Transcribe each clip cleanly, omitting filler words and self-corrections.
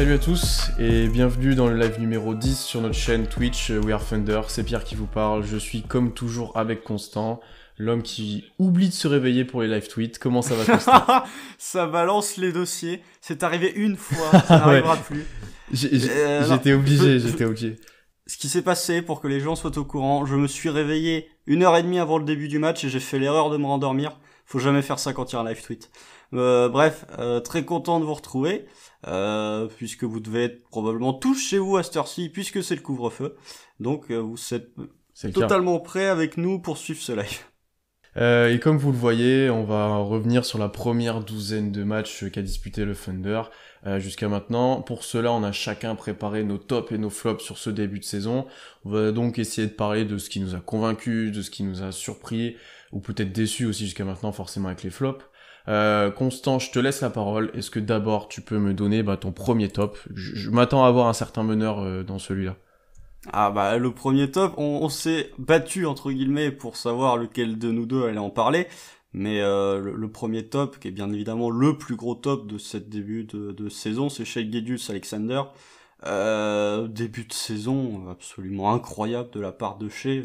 Salut à tous et bienvenue dans le live numéro 10 sur notre chaîne Twitch We Are Thunder. C'est Pierre qui vous parle, je suis comme toujours avec Constant, l'homme qui oublie de se réveiller pour les live tweets. Comment ça va, Constant? Ça balance les dossiers, c'est arrivé une fois, ça n'arrivera plus. J'étais obligé. Ce qui s'est passé, pour que les gens soient au courant, je me suis réveillé 1h30 avant le début du match et j'ai fait l'erreur de me rendormir. Faut jamais faire ça quand il y a un live tweet. Bref, très content de vous retrouver, puisque vous devez être probablement tous chez vous à cette heure-ci, puisque c'est le couvre-feu. Donc vous êtes totalement prêts avec nous pour suivre ce live. Et comme vous le voyez, on va revenir sur la première douzaine de matchs qu'a disputé le Thunder jusqu'à maintenant. Pour cela, on a chacun préparé nos tops et nos flops sur ce début de saison. On va donc essayer de parler de ce qui nous a convaincus, de ce qui nous a surpris, ou peut-être déçus aussi jusqu'à maintenant, forcément avec les flops. Constant, je te laisse la parole. Est-ce que d'abord tu peux me donner ton premier top? Je m'attends à avoir un certain meneur dans celui-là. Ah bah le premier top, on s'est battu entre guillemets pour savoir lequel de nous deux allait en parler, mais le premier top, qui est bien évidemment le plus gros top de cette début de saison, c'est Shai Gilgeous-Alexander. Début de saison absolument incroyable de la part de Shai.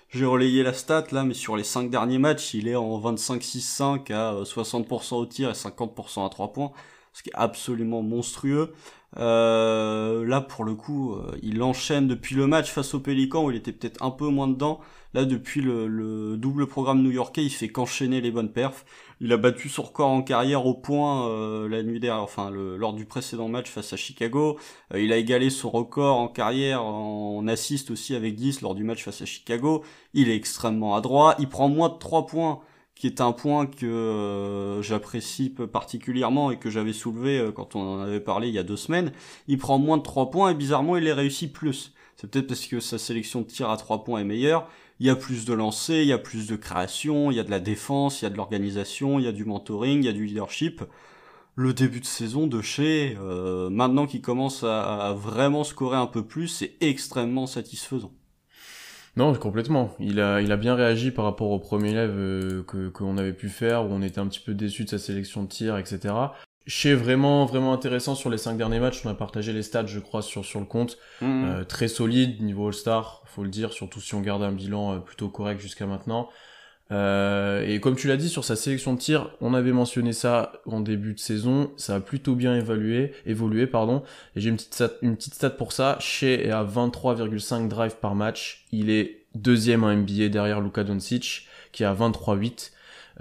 J'ai relayé la stat là, mais sur les 5 derniers matchs, il est en 25-6-5 à 60% au tir et 50% à 3 points, ce qui est absolument monstrueux. Là pour le coup, il enchaîne depuis le match face aux Pélicans où il était peut-être un peu moins dedans. Là depuis le double programme new-yorkais, il fait qu'enchaîner les bonnes perfs. Il a battu son record en carrière au point la nuit dernière, lors du précédent match face à Chicago. Il a égalé son record en carrière en assist aussi avec 10 lors du match face à Chicago. Il est extrêmement adroit. Il prend moins de 3 points, qui est un point que j'apprécie particulièrement et que j'avais soulevé quand on en avait parlé il y a 2 semaines. Il prend moins de 3 points et bizarrement il les réussit plus. C'est peut-être parce que sa sélection de tir à 3 points est meilleure. Il y a plus de lancers, il y a plus de création, il y a de la défense, il y a de l'organisation, il y a du mentoring, il y a du leadership. Le début de saison de Shai, maintenant qu'il commence à vraiment scorer un peu plus, c'est extrêmement satisfaisant. Non, complètement. Il a bien réagi par rapport au premier live qu'on avait pu faire, où on était un petit peu déçus de sa sélection de tir, etc. Shai vraiment intéressant sur les 5 derniers matchs. On a partagé les stats, je crois, sur le compte. Très solide niveau All-Star, faut le dire, surtout si on garde un bilan plutôt correct jusqu'à maintenant. Et comme tu l'as dit, sur sa sélection de tir, on avait mentionné ça en début de saison, ça a plutôt bien évolué, et j'ai une petite stat pour ça. Shai est à 23,5 drives par match, il est deuxième en NBA derrière Luka Doncic, qui est à 23,8,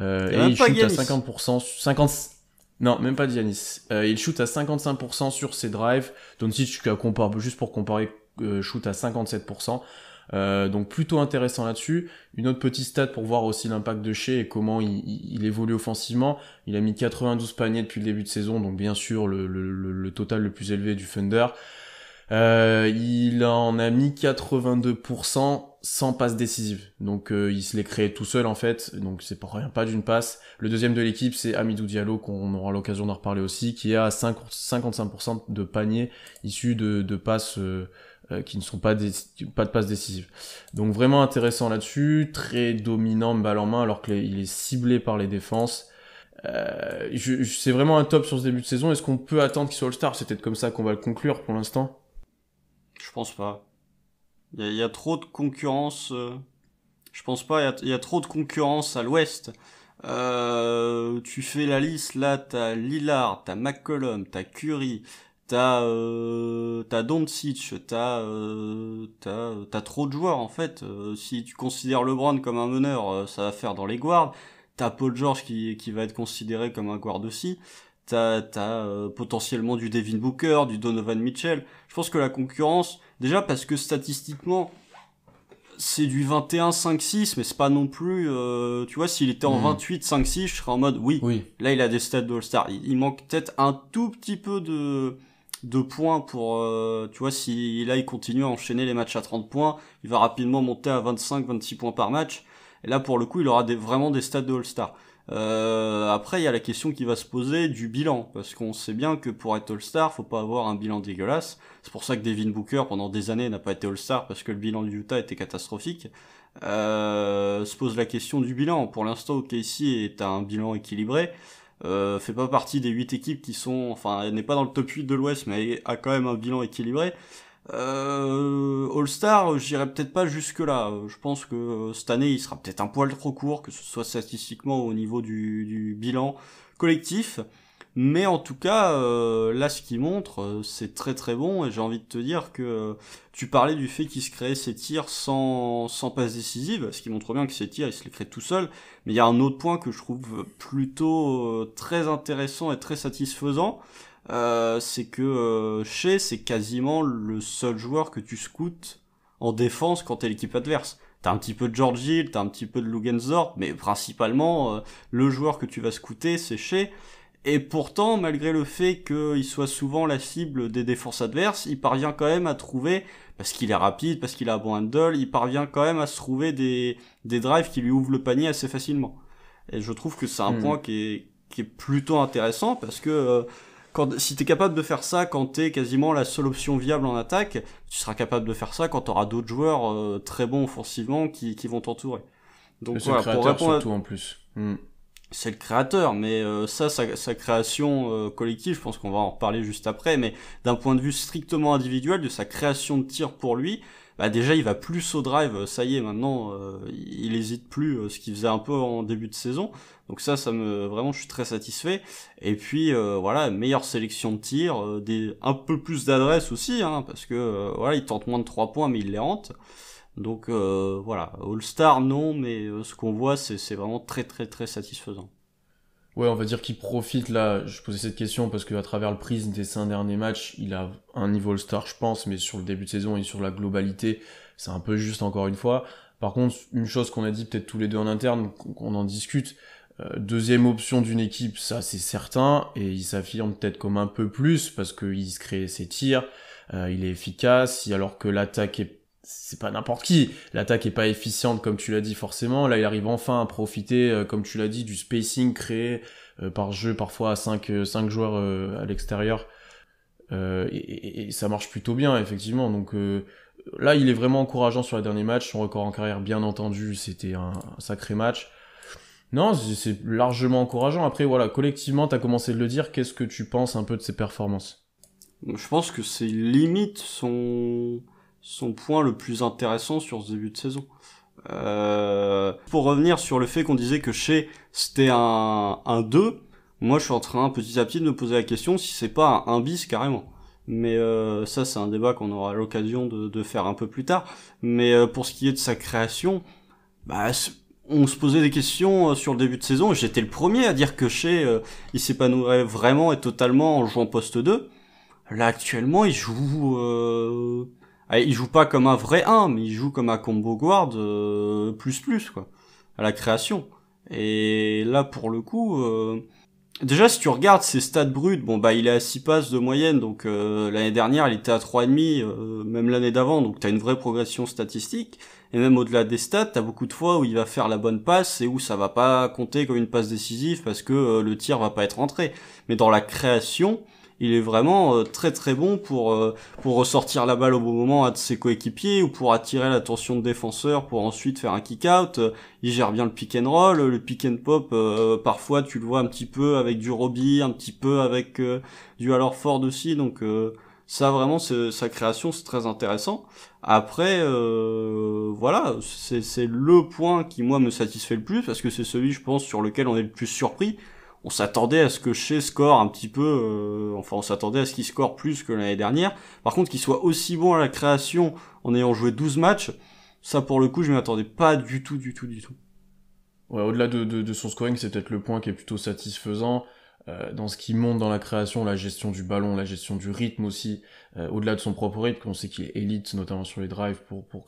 et il shoot à 50%, non, même pas Giannis. Il shoot à 55% sur ses drives. Doncic, juste pour comparer, shoot à 57%. Donc plutôt intéressant là-dessus. Une autre petite stat pour voir aussi l'impact de Shai et comment il évolue offensivement. Il a mis 92 paniers depuis le début de saison, donc bien sûr le total le plus élevé du Thunder. Il en a mis 82% sans passe décisive. Donc il se l'est créé tout seul en fait, donc c'est pas d'une passe. Le deuxième de l'équipe, c'est Hamidou Diallo, qu'on aura l'occasion d'en reparler aussi, qui est à 55% de paniers issus de passes qui ne sont pas de passes décisives. Donc vraiment intéressant là-dessus, très dominant balle en main alors qu'il est ciblé par les défenses. C'est vraiment un top sur ce début de saison. Est-ce qu'on peut attendre qu'il soit All-Star? C'est peut-être comme ça qu'on va le conclure pour l'instant. Je pense pas. Il y a trop de concurrence. Je pense pas. Il y a trop de concurrence à l'Ouest. Tu fais la liste là. T'as Lillard, t'as McCollum, t'as Curry, t'as Doncic, t'as trop de joueurs en fait. Si tu considères LeBron comme un meneur, ça va faire dans les guards. T'as Paul George qui va être considéré comme un guard aussi. T'as potentiellement du Devin Booker, du Donovan Mitchell. Je pense que la concurrence, déjà parce que statistiquement, c'est du 21-5-6, mais c'est pas non plus... tu vois, s'il était en 28-5-6, je serais en mode, oui, là il a des stats de All-Star. Il manque peut-être un tout petit peu de points pour... tu vois, si là il continue à enchaîner les matchs à 30 points, il va rapidement monter à 25-26 points par match. Et là, pour le coup, il aura vraiment des stats de All-Star. Après, il y a la question qui va se poser du bilan, parce qu'on sait bien que pour être All-Star, faut pas avoir un bilan dégueulasse. C'est pour ça que Devin Booker, pendant des années, n'a pas été All-Star, parce que le bilan du Utah était catastrophique. Se pose la question du bilan. Pour l'instant, OKC est à un bilan équilibré. fait pas partie des 8 équipes qui sont, enfin, elle n'est pas dans le top 8 de l'Ouest, mais elle a quand même un bilan équilibré. All-Star, j'irai peut-être pas jusque là. Je pense que cette année, il sera peut-être un poil trop court, que ce soit statistiquement au niveau du bilan collectif. Mais en tout cas, là, ce qu'il montre, c'est très très bon. Et j'ai envie de te dire que tu parlais du fait qu'il se créait ses tirs sans passe décisive, ce qui montre bien que ses tirs, il se les crée tout seul. Mais il y a un autre point que je trouve plutôt très intéressant et très satisfaisant. C'est que Shai, c'est quasiment le seul joueur que tu scoutes en défense quand t'es l'équipe adverse. T'as un petit peu de George Hill, t'as un petit peu de Lugensdorf, mais principalement, le joueur que tu vas scouter, c'est Shai. Et pourtant, malgré le fait qu'il soit souvent la cible des défenses adverses, il parvient quand même à trouver, parce qu'il est rapide, parce qu'il a un bon handle, il parvient quand même à se trouver des drives qui lui ouvrent le panier assez facilement. Et je trouve que c'est un point qui est plutôt intéressant, parce que si t'es capable de faire ça quand t'es quasiment la seule option viable en attaque, tu seras capable de faire ça quand t'auras d'autres joueurs très bons offensivement qui vont t'entourer. Donc voilà, pour répondre surtout en plus. C'est le créateur, mais sa création collective, je pense qu'on va en reparler juste après, mais d'un point de vue strictement individuel, de sa création de tir pour lui, bah déjà il va plus au drive, ça y est, maintenant il hésite plus, ce qu'il faisait un peu en début de saison, donc vraiment je suis très satisfait, et puis voilà, meilleure sélection de tir, un peu plus d'adresse aussi, hein, parce que voilà, il tente moins de 3 points, mais il les rentre. Donc voilà, All-Star non, mais ce qu'on voit c'est vraiment très très très satisfaisant. Ouais, on va dire qu'il profite là, je posais cette question parce qu'à travers le prisme des 5 derniers matchs, il a un niveau All-Star je pense, mais sur le début de saison et sur la globalité, c'est un peu juste encore une fois. Par contre, une chose qu'on a dit peut-être tous les deux en interne, qu'on en discute, deuxième option d'une équipe, ça c'est certain, et il s'affirme peut-être comme un peu plus parce qu'il se crée ses tirs, il est efficace, alors que l'attaque c'est pas n'importe qui. L'attaque est pas efficiente comme tu l'as dit forcément. Là, il arrive enfin à profiter, comme tu l'as dit, du spacing créé par jeu parfois à 5 joueurs à l'extérieur. Et ça marche plutôt bien, effectivement. Donc là, il est vraiment encourageant sur les derniers matchs. Son record en carrière, bien entendu, c'était un sacré match. Non, c'est largement encourageant. Après, voilà, collectivement, t'as commencé de le dire. Qu'est-ce que tu penses un peu de ses performances ? Je pense que c'est limite son point le plus intéressant sur ce début de saison. Pour revenir sur le fait qu'on disait que Shai c'était un 2, moi je suis en train petit à petit de me poser la question si c'est pas un 1 bis carrément. Mais ça c'est un débat qu'on aura l'occasion de faire un peu plus tard. Mais pour ce qui est de sa création, bah on se posait des questions sur le début de saison et j'étais le premier à dire que Shai il s'épanouirait vraiment et totalement en jouant poste 2. Là actuellement il joue pas comme un vrai 1, mais il joue comme un combo guard plus quoi, à la création. Et là pour le coup, déjà si tu regardes ses stats bruts, bon bah il est à 6 passes de moyenne, donc l'année dernière il était à 3,5, même l'année d'avant, donc t'as une vraie progression statistique. Et même au-delà des stats, t'as beaucoup de fois où il va faire la bonne passe et où ça va pas compter comme une passe décisive parce que le tir va pas être rentré. Mais dans la création, il est vraiment très très bon pour ressortir la balle au bon moment à de ses coéquipiers ou pour attirer l'attention de défenseurs pour ensuite faire un kick-out. Il gère bien le pick and roll, le pick and pop, parfois tu le vois un petit peu avec du Robbie, un petit peu avec du Al Horford aussi, donc ça vraiment sa création c'est très intéressant. Après voilà, c'est le point qui moi me satisfait le plus parce que c'est celui je pense sur lequel on est le plus surpris. On s'attendait à ce que Shai score un petit peu, on s'attendait à ce qu'il score plus que l'année dernière. Par contre, qu'il soit aussi bon à la création en ayant joué 12 matchs, ça pour le coup, je m'y attendais pas du tout. Ouais, au-delà de son scoring, c'est peut-être le point qui est plutôt satisfaisant. Dans ce qui monte dans la création, la gestion du ballon, la gestion du rythme aussi, au-delà de son propre rythme, on sait qu'il est élite, notamment sur les drives, pour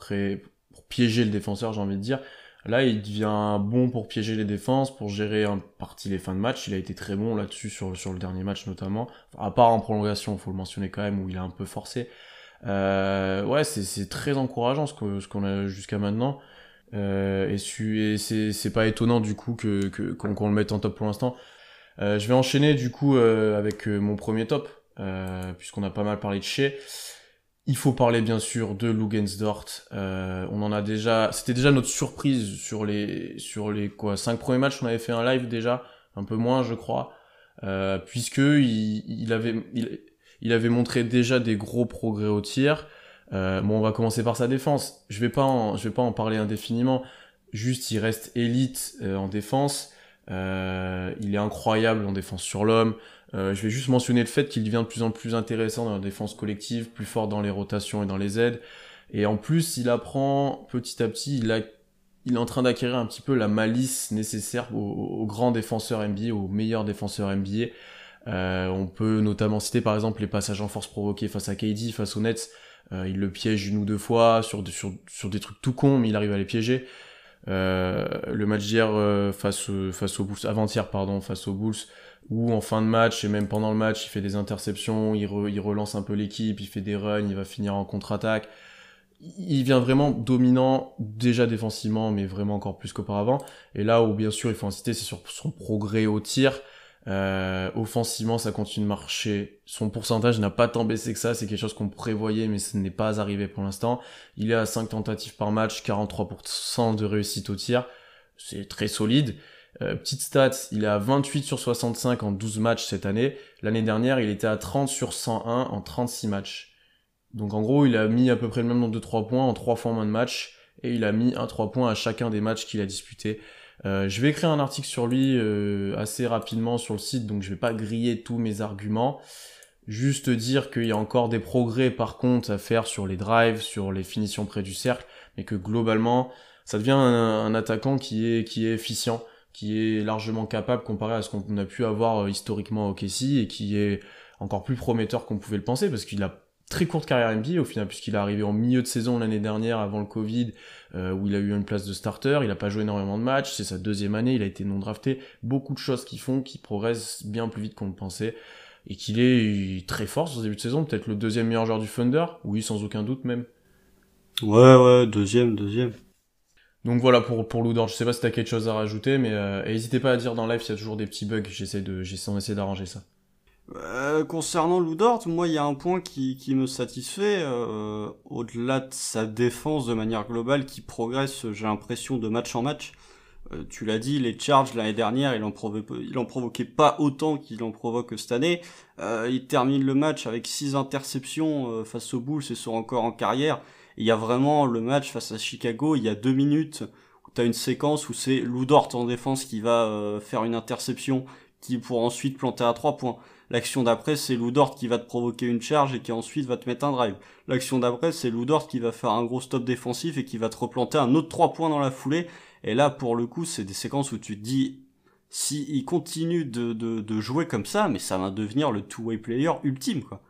piéger le défenseur, j'ai envie de dire. Là, il devient bon pour piéger les défenses, pour gérer en partie les fins de match. Il a été très bon là-dessus sur le dernier match notamment. Enfin, à part en prolongation, faut le mentionner quand même, où il a un peu forcé. Ouais, c'est très encourageant ce qu'on a jusqu'à maintenant. Et c'est pas étonnant du coup qu'on le mette en top pour l'instant. Je vais enchaîner du coup avec mon premier top, puisqu'on a pas mal parlé de Shai. Il faut parler bien sûr de Lugensdorf. C'était déjà notre surprise sur les 5 premiers matchs. On avait fait un live déjà, un peu moins je crois. puisque il avait montré déjà des gros progrès au tir. Bon, on va commencer par sa défense. Je vais pas en parler indéfiniment. Juste, il reste élite en défense. Il est incroyable en défense sur l'homme. Je vais juste mentionner le fait qu'il devient de plus en plus intéressant dans la défense collective, plus fort dans les rotations et dans les aides. Et en plus, il apprend petit à petit, il est en train d'acquérir un petit peu la malice nécessaire aux grands défenseurs NBA, aux meilleurs défenseurs NBA. On peut notamment citer par exemple les passages en force provoqués face à KD, face aux Nets. Il le piège une ou deux fois sur des trucs tout cons, mais il arrive à les piéger. Le match d'hier face aux Bulls, avant-hier pardon, face aux Bulls, où en fin de match et même pendant le match, il fait des interceptions, il relance un peu l'équipe, il fait des runs, il va finir en contre-attaque. Il vient vraiment dominant, déjà défensivement, mais vraiment encore plus qu'auparavant. Et là où bien sûr il faut insister, c'est sur son progrès au tir. Offensivement, ça continue de marcher. Son pourcentage n'a pas tant baissé que ça, c'est quelque chose qu'on prévoyait, mais ce n'est pas arrivé pour l'instant. Il est à 5 tentatives par match, 43% de réussite au tir. C'est très solide. Petite stat, il est à 28 sur 65 en 12 matchs cette année. L'année dernière, il était à 30 sur 101 en 36 matchs. Donc en gros, il a mis à peu près le même nombre de 3 points en 3 fois moins de matchs, et il a mis un 3 points à chacun des matchs qu'il a disputés. Je vais écrire un article sur lui assez rapidement sur le site, donc je vais pas griller tous mes arguments. Juste dire qu'il y a encore des progrès par contre à faire sur les drives, sur les finitions près du cercle, mais que globalement, ça devient un attaquant qui est efficient, qui est largement capable comparé à ce qu'on a pu avoir historiquement au OKC, et qui est encore plus prometteur qu'on pouvait le penser, parce qu'il a très courte carrière NBA au final, puisqu'il est arrivé en milieu de saison l'année dernière avant le Covid, où il a eu une place de starter, il a pas joué énormément de matchs, c'est sa 2e année, il a été non drafté, beaucoup de choses qui font qu'il progresse bien plus vite qu'on le pensait, et qu'il est très fort sur ce début de saison, peut-être le 2e meilleur joueur du Thunder, oui sans aucun doute même. Ouais, deuxième. Donc voilà pour Lou Dort, je sais pas si t'as quelque chose à rajouter, mais n'hésitez pas à dire dans live s'il y a toujours des petits bugs, on essaie d'arranger ça. Concernant Lou Dort, moi il y a un point qui me satisfait, au-delà de sa défense de manière globale qui progresse, j'ai l'impression, de match en match. Tu l'as dit, les charges l'année dernière, il en provoquait pas autant qu'il en provoque cette année. Il termine le match avec 6 interceptions face aux Bulls et son record en carrière. Il y a vraiment le match face à Chicago, il y a 2 minutes où t'as une séquence où c'est Lou Dort en défense qui va faire une interception pour ensuite planter à 3 points. L'action d'après, c'est Lou Dort qui va te provoquer une charge et qui ensuite va te mettre un drive. L'action d'après, c'est Lou Dort qui va faire un gros stop défensif et qui va te replanter un autre 3 points dans la foulée. Et là, pour le coup, c'est des séquences où tu te dis, si il continue de jouer comme ça, mais ça va devenir le two-way player ultime, quoi.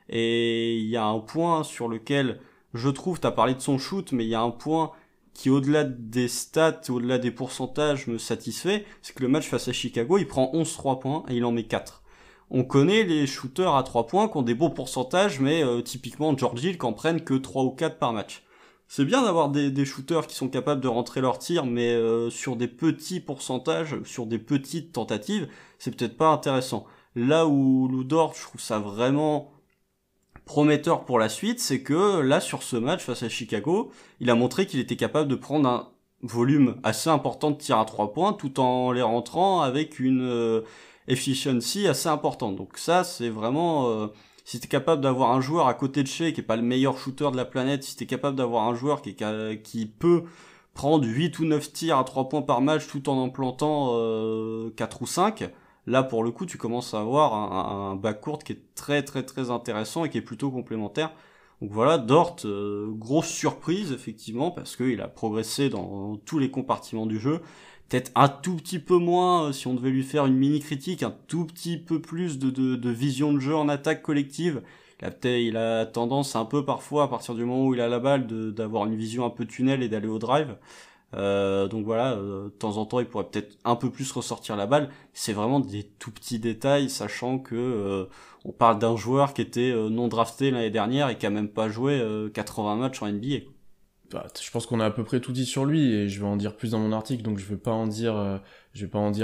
Et il y a un point sur lequel, je trouve, t'as parlé de son shoot, mais il y a un point qui, au-delà des stats, au-delà des pourcentages, me satisfait, c'est que le match face à Chicago, il prend 11 3 points et il en met 4. On connaît les shooters à 3 points qui ont des beaux pourcentages, mais typiquement George Hill qui en prennent que 3 ou 4 par match. C'est bien d'avoir des shooters qui sont capables de rentrer leur tir, mais sur des petits pourcentages, sur des petites tentatives, c'est peut-être pas intéressant. Là où Lou Dort, je trouve ça vraiment prometteur pour la suite, c'est que là, sur ce match face à Chicago, il a montré qu'il était capable de prendre un volume assez important de tirs à 3 points, tout en les rentrant avec une efficiency assez importante. Donc ça, c'est vraiment... si t'es capable d'avoir un joueur à côté de Shea qui est pas le meilleur shooter de la planète, si t'es capable d'avoir un joueur qui peut prendre 8 ou 9 tirs à 3 points par match tout en plantant 4 ou 5, là pour le coup tu commences à avoir un backcourt qui est très très très intéressant et qui est plutôt complémentaire. Donc voilà, Dort, grosse surprise effectivement, parce qu'il a progressé dans tous les compartiments du jeu. Peut-être un tout petit peu moins, si on devait lui faire une mini critique, un tout petit peu plus de vision de jeu en attaque collective. Il a tendance un peu parfois, à partir du moment où il a la balle, d'avoir une vision un peu tunnel et d'aller au drive. Donc voilà, de temps en temps il pourrait peut-être un peu plus ressortir la balle. C'est vraiment des tout petits détails, sachant que on parle d'un joueur qui était non drafté l'année dernière et qui a même pas joué 80 matchs en NBA. Bah, je pense qu'on a à peu près tout dit sur lui, et je vais en dire plus dans mon article, donc je vais pas en dire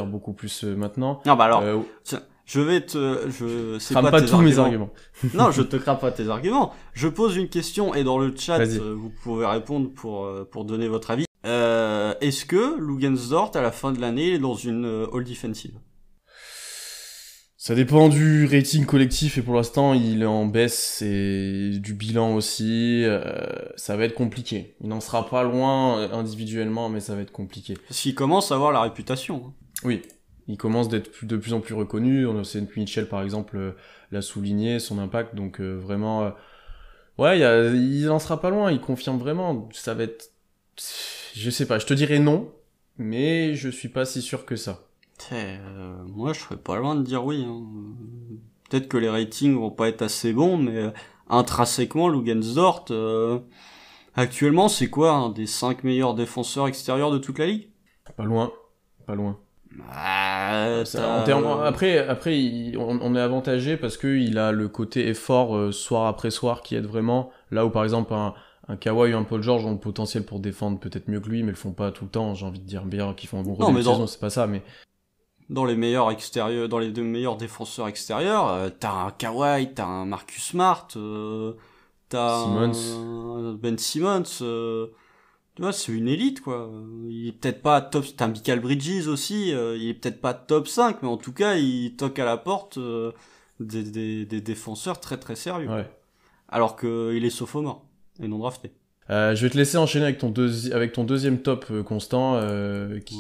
beaucoup plus maintenant. Non bah alors, tiens, c'est crame pas tous mes arguments. Non, je te crame pas tes arguments. Je pose une question et dans le chat vous pouvez répondre pour donner votre avis. Est-ce que Luguentz Dort à la fin de l'année est dans une All Defensive? Ça dépend du rating collectif et pour l'instant il est en baisse et du bilan aussi. Ça va être compliqué. Il n'en sera pas loin individuellement, mais ça va être compliqué. Parce qu'il commence à avoir la réputation. Hein. Oui, il commence d'être de plus en plus reconnu. C'est Mitchell par exemple l'a souligné son impact, donc vraiment, ouais, il n'en sera pas loin. Il confirme vraiment. Ça va être, je sais pas, je te dirais non, mais je suis pas si sûr que ça. Moi, je serais pas loin de dire oui. Hein. Peut-être que les ratings vont pas être assez bons, mais intrinsèquement, Lugansdort, actuellement, c'est quoi un des 5 meilleurs défenseurs extérieurs de toute la ligue? Pas loin, pas loin. En après, on est avantagé parce que il a le côté effort soir après soir qui aide vraiment. Là où par exemple un Kawhi ou un Paul George ont le potentiel pour défendre peut-être mieux que lui, mais le font pas tout le temps. J'ai envie de dire bien qu'ils font un bon rôle de saison, c'est pas ça, mais dans les meilleurs extérieurs, dans les 2 meilleurs défenseurs extérieurs, t'as un Kawhi, t'as un Marcus Smart, t'as un Ben Simmons, tu vois, c'est une élite, quoi. Il est peut-être pas top, t'as Michael Bridges aussi, il est peut-être pas top 5, mais en tout cas, il toque à la porte des défenseurs très très sérieux. Ouais. Alors qu'il est sophomore et non drafté. Je vais te laisser enchaîner avec ton deuxième top, Constant.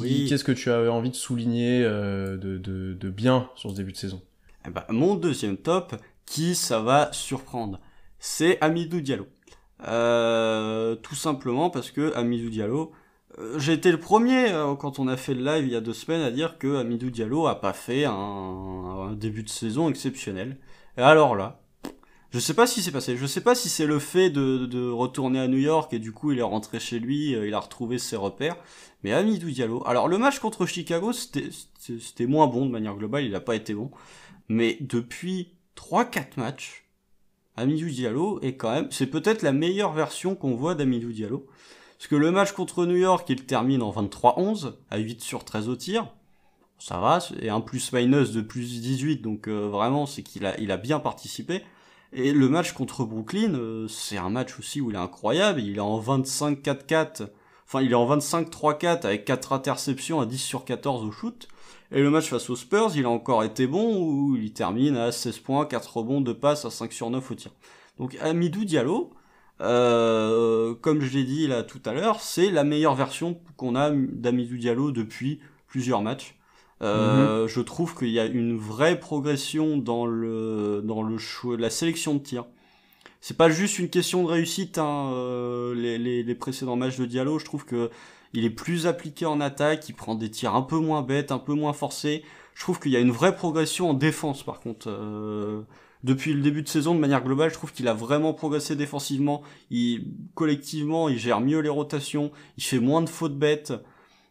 Oui. Qu'est-ce que tu avais envie de souligner de bien sur ce début de saison? Eh ben, mon deuxième top, qui ça va surprendre, c'est Hamidou Diallo. Tout simplement parce que Hamidou Diallo, j'ai été le premier quand on a fait le live il y a 2 semaines à dire que Hamidou Diallo a pas fait un début de saison exceptionnel. Et alors là, je sais pas ce qui s'est passé. Je sais pas si c'est le fait de retourner à New York et du coup il est rentré chez lui, il a retrouvé ses repères. Mais Hamidou Diallo, alors le match contre Chicago, c'était moins bon de manière globale, il a pas été bon. Mais depuis 3-4 matchs, Hamidou Diallo est quand même, c'est peut-être la meilleure version qu'on voit d'Hamidou Diallo. Parce que le match contre New York, il termine en 23-11, à 8 sur 13 au tir. Ça va, et un plus-minus de plus 18, donc vraiment, c'est qu'il a bien participé. Et le match contre Brooklyn, c'est un match aussi où il est incroyable, il est en 25-4-4, enfin il est en 25-3-4 avec 4 interceptions à 10 sur 14 au shoot. Et le match face aux Spurs, il a encore été bon, où il termine à 16 points, 4 rebonds, 2 passes à 5 sur 9 au tir. Donc Hamidou Diallo, comme je l'ai dit là tout à l'heure, c'est la meilleure version qu'on a d'Hamidou Diallo depuis plusieurs matchs. Je trouve qu'il y a une vraie progression dans le choix, la sélection de tir. C'est pas juste une question de réussite, hein, les précédents matchs de Diallo, je trouve que il est plus appliqué en attaque, il prend des tirs un peu moins bêtes, un peu moins forcés. Je trouve qu'il y a une vraie progression en défense par contre. Depuis le début de saison, de manière globale, je trouve qu'il a vraiment progressé défensivement. Collectivement, il gère mieux les rotations, il fait moins de fautes bêtes.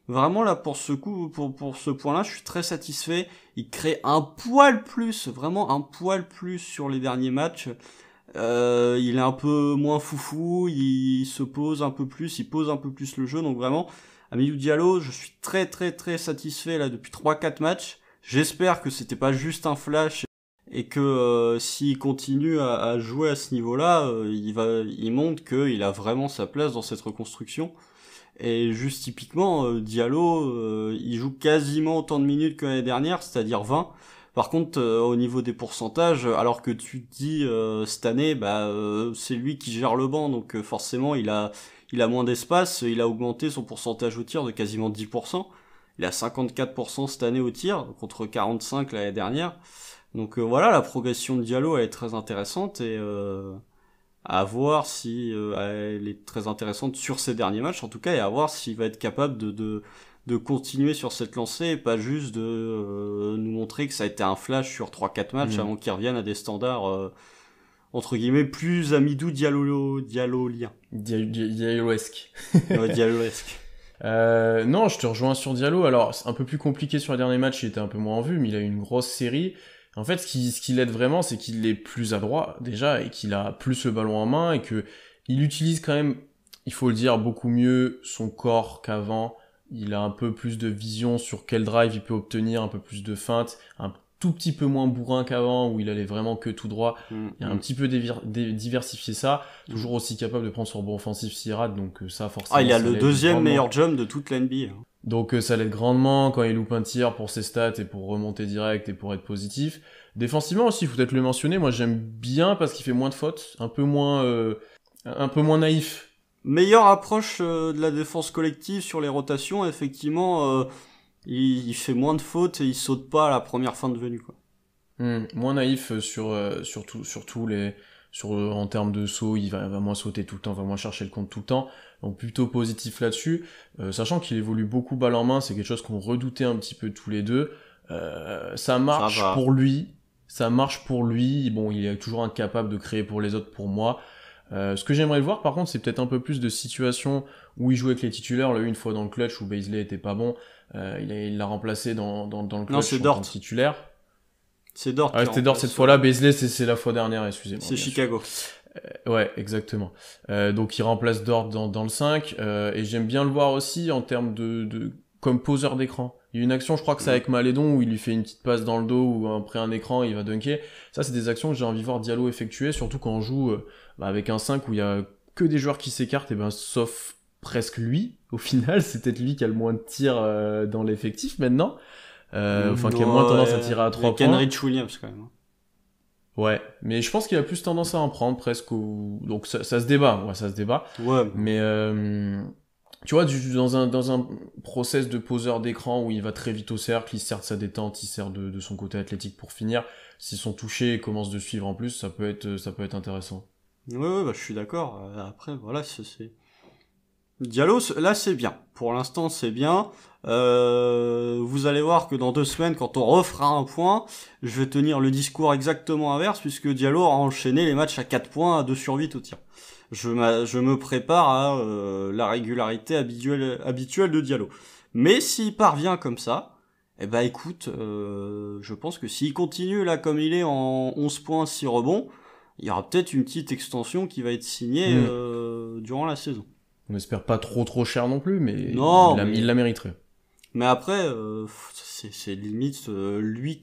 Vraiment là pour ce coup, pour ce point-là, je suis très satisfait. Il crée un poil plus, vraiment un poil plus sur les derniers matchs. Il est un peu moins foufou, il se pose un peu plus, il pose un peu plus le jeu. Donc vraiment, Hamidou Diallo, je suis très très très satisfait là depuis 3-4 matchs. J'espère que c'était pas juste un flash et que s'il continue à jouer à ce niveau-là, il montre qu'il a vraiment sa place dans cette reconstruction. Et juste typiquement, Diallo, il joue quasiment autant de minutes que l'année dernière, c'est-à-dire 20. Par contre, au niveau des pourcentages, alors que tu te dis cette année, c'est lui qui gère le banc, donc forcément il a moins d'espace, il a augmenté son pourcentage au tir de quasiment 10%. Il a 54% cette année au tir, contre 45 l'année dernière. Donc voilà, la progression de Diallo elle est très intéressante et à voir si elle est très intéressante sur ces derniers matchs en tout cas, et à voir s'il va être capable de continuer sur cette lancée et pas juste de nous montrer que ça a été un flash sur 3-4 matchs avant qu'il revienne à des standards entre guillemets plus Hamidou Diallo-lien. Diallo-esque. Ouais, Diallo-esque. Non, je te rejoins sur Diallo. Alors, c'est un peu plus compliqué sur les derniers matchs, il était un peu moins en vue, mais il a eu une grosse série. En fait, ce qui l'aide vraiment, c'est qu'il est plus adroit, déjà, et qu'il a plus le ballon en main, et que il utilise quand même, il faut le dire, beaucoup mieux son corps qu'avant. Il a un peu plus de vision sur quel drive il peut obtenir, un peu plus de feinte, un tout petit peu moins bourrin qu'avant, où il allait vraiment que tout droit. Il a un petit peu diversifié ça, toujours aussi capable de prendre sur rebond offensif s'il rate, donc ça, forcément... Ah, il a le deuxième meilleur jump de toute la NBA. Donc ça l'aide grandement quand il loupe un tir pour ses stats et pour remonter direct et pour être positif. Défensivement aussi, il faut peut-être le mentionner, moi j'aime bien parce qu'il fait moins de fautes, un peu moins naïf. Meilleure approche de la défense collective sur les rotations, effectivement, il fait moins de fautes et il saute pas à la première fin de venue, quoi. Moins naïf en termes de saut, il va moins sauter tout le temps, va moins chercher le compte tout le temps, donc plutôt positif là-dessus, sachant qu'il évolue beaucoup balle en main, c'est quelque chose qu'on redoutait un petit peu tous les deux, ça marche pour lui, bon il est toujours incapable de créer pour les autres pour moi, ce que j'aimerais voir par contre c'est peut-être un peu plus de situations où il jouait avec les titulaires, là une fois dans le clutch où Baisley était pas bon, il l'a remplacé dans le clutch en tant que titulaire. C'est Dort. Ah, c'était Dort cette fois-là, Baisley c'est la fois dernière, excusez-moi. C'est Chicago. Ouais, exactement. Donc il remplace Dort dans le 5, et j'aime bien le voir aussi en termes de comme poseur d'écran. Il y a une action, je crois que c'est avec Malédon, où il lui fait une petite passe dans le dos, ou après un écran, il va dunker. Ça, c'est des actions que j'ai envie de voir Diallo effectuer, surtout quand on joue avec un 5 où il y a que des joueurs qui s'écartent, et ben sauf presque lui, au final, c'est peut-être lui qui a le moins de tirs dans l'effectif maintenant. Qui a moins tendance à tirer à 3 points. Kenrich Williams, quand même. Ouais, mais je pense qu'il a plus tendance à en prendre presque donc ça se débat, ça se débat. Ouais. Mais tu vois, dans un process de poseur d'écran où il va très vite au cercle, il sert de sa détente, il sert de son côté athlétique pour finir. S'ils sont touchés et commencent de suivre en plus, ça peut être intéressant. Ouais, bah je suis d'accord. Après, voilà, c'est Diallo, là c'est bien. Pour l'instant c'est bien. Vous allez voir que dans 2 semaines, quand on refera un point, je vais tenir le discours exactement inverse, puisque Diallo a enchaîné les matchs à 4 points, à 2 sur 8 au tir. Je me prépare à la régularité habituelle de Diallo. Mais s'il parvient comme ça, eh ben écoute, je pense que s'il continue là comme il est en 11 points, 6 rebonds, il y aura peut-être une petite extension qui va être signée durant la saison. On espère pas trop cher non plus, mais il la mériterait. Mais après, c'est limite lui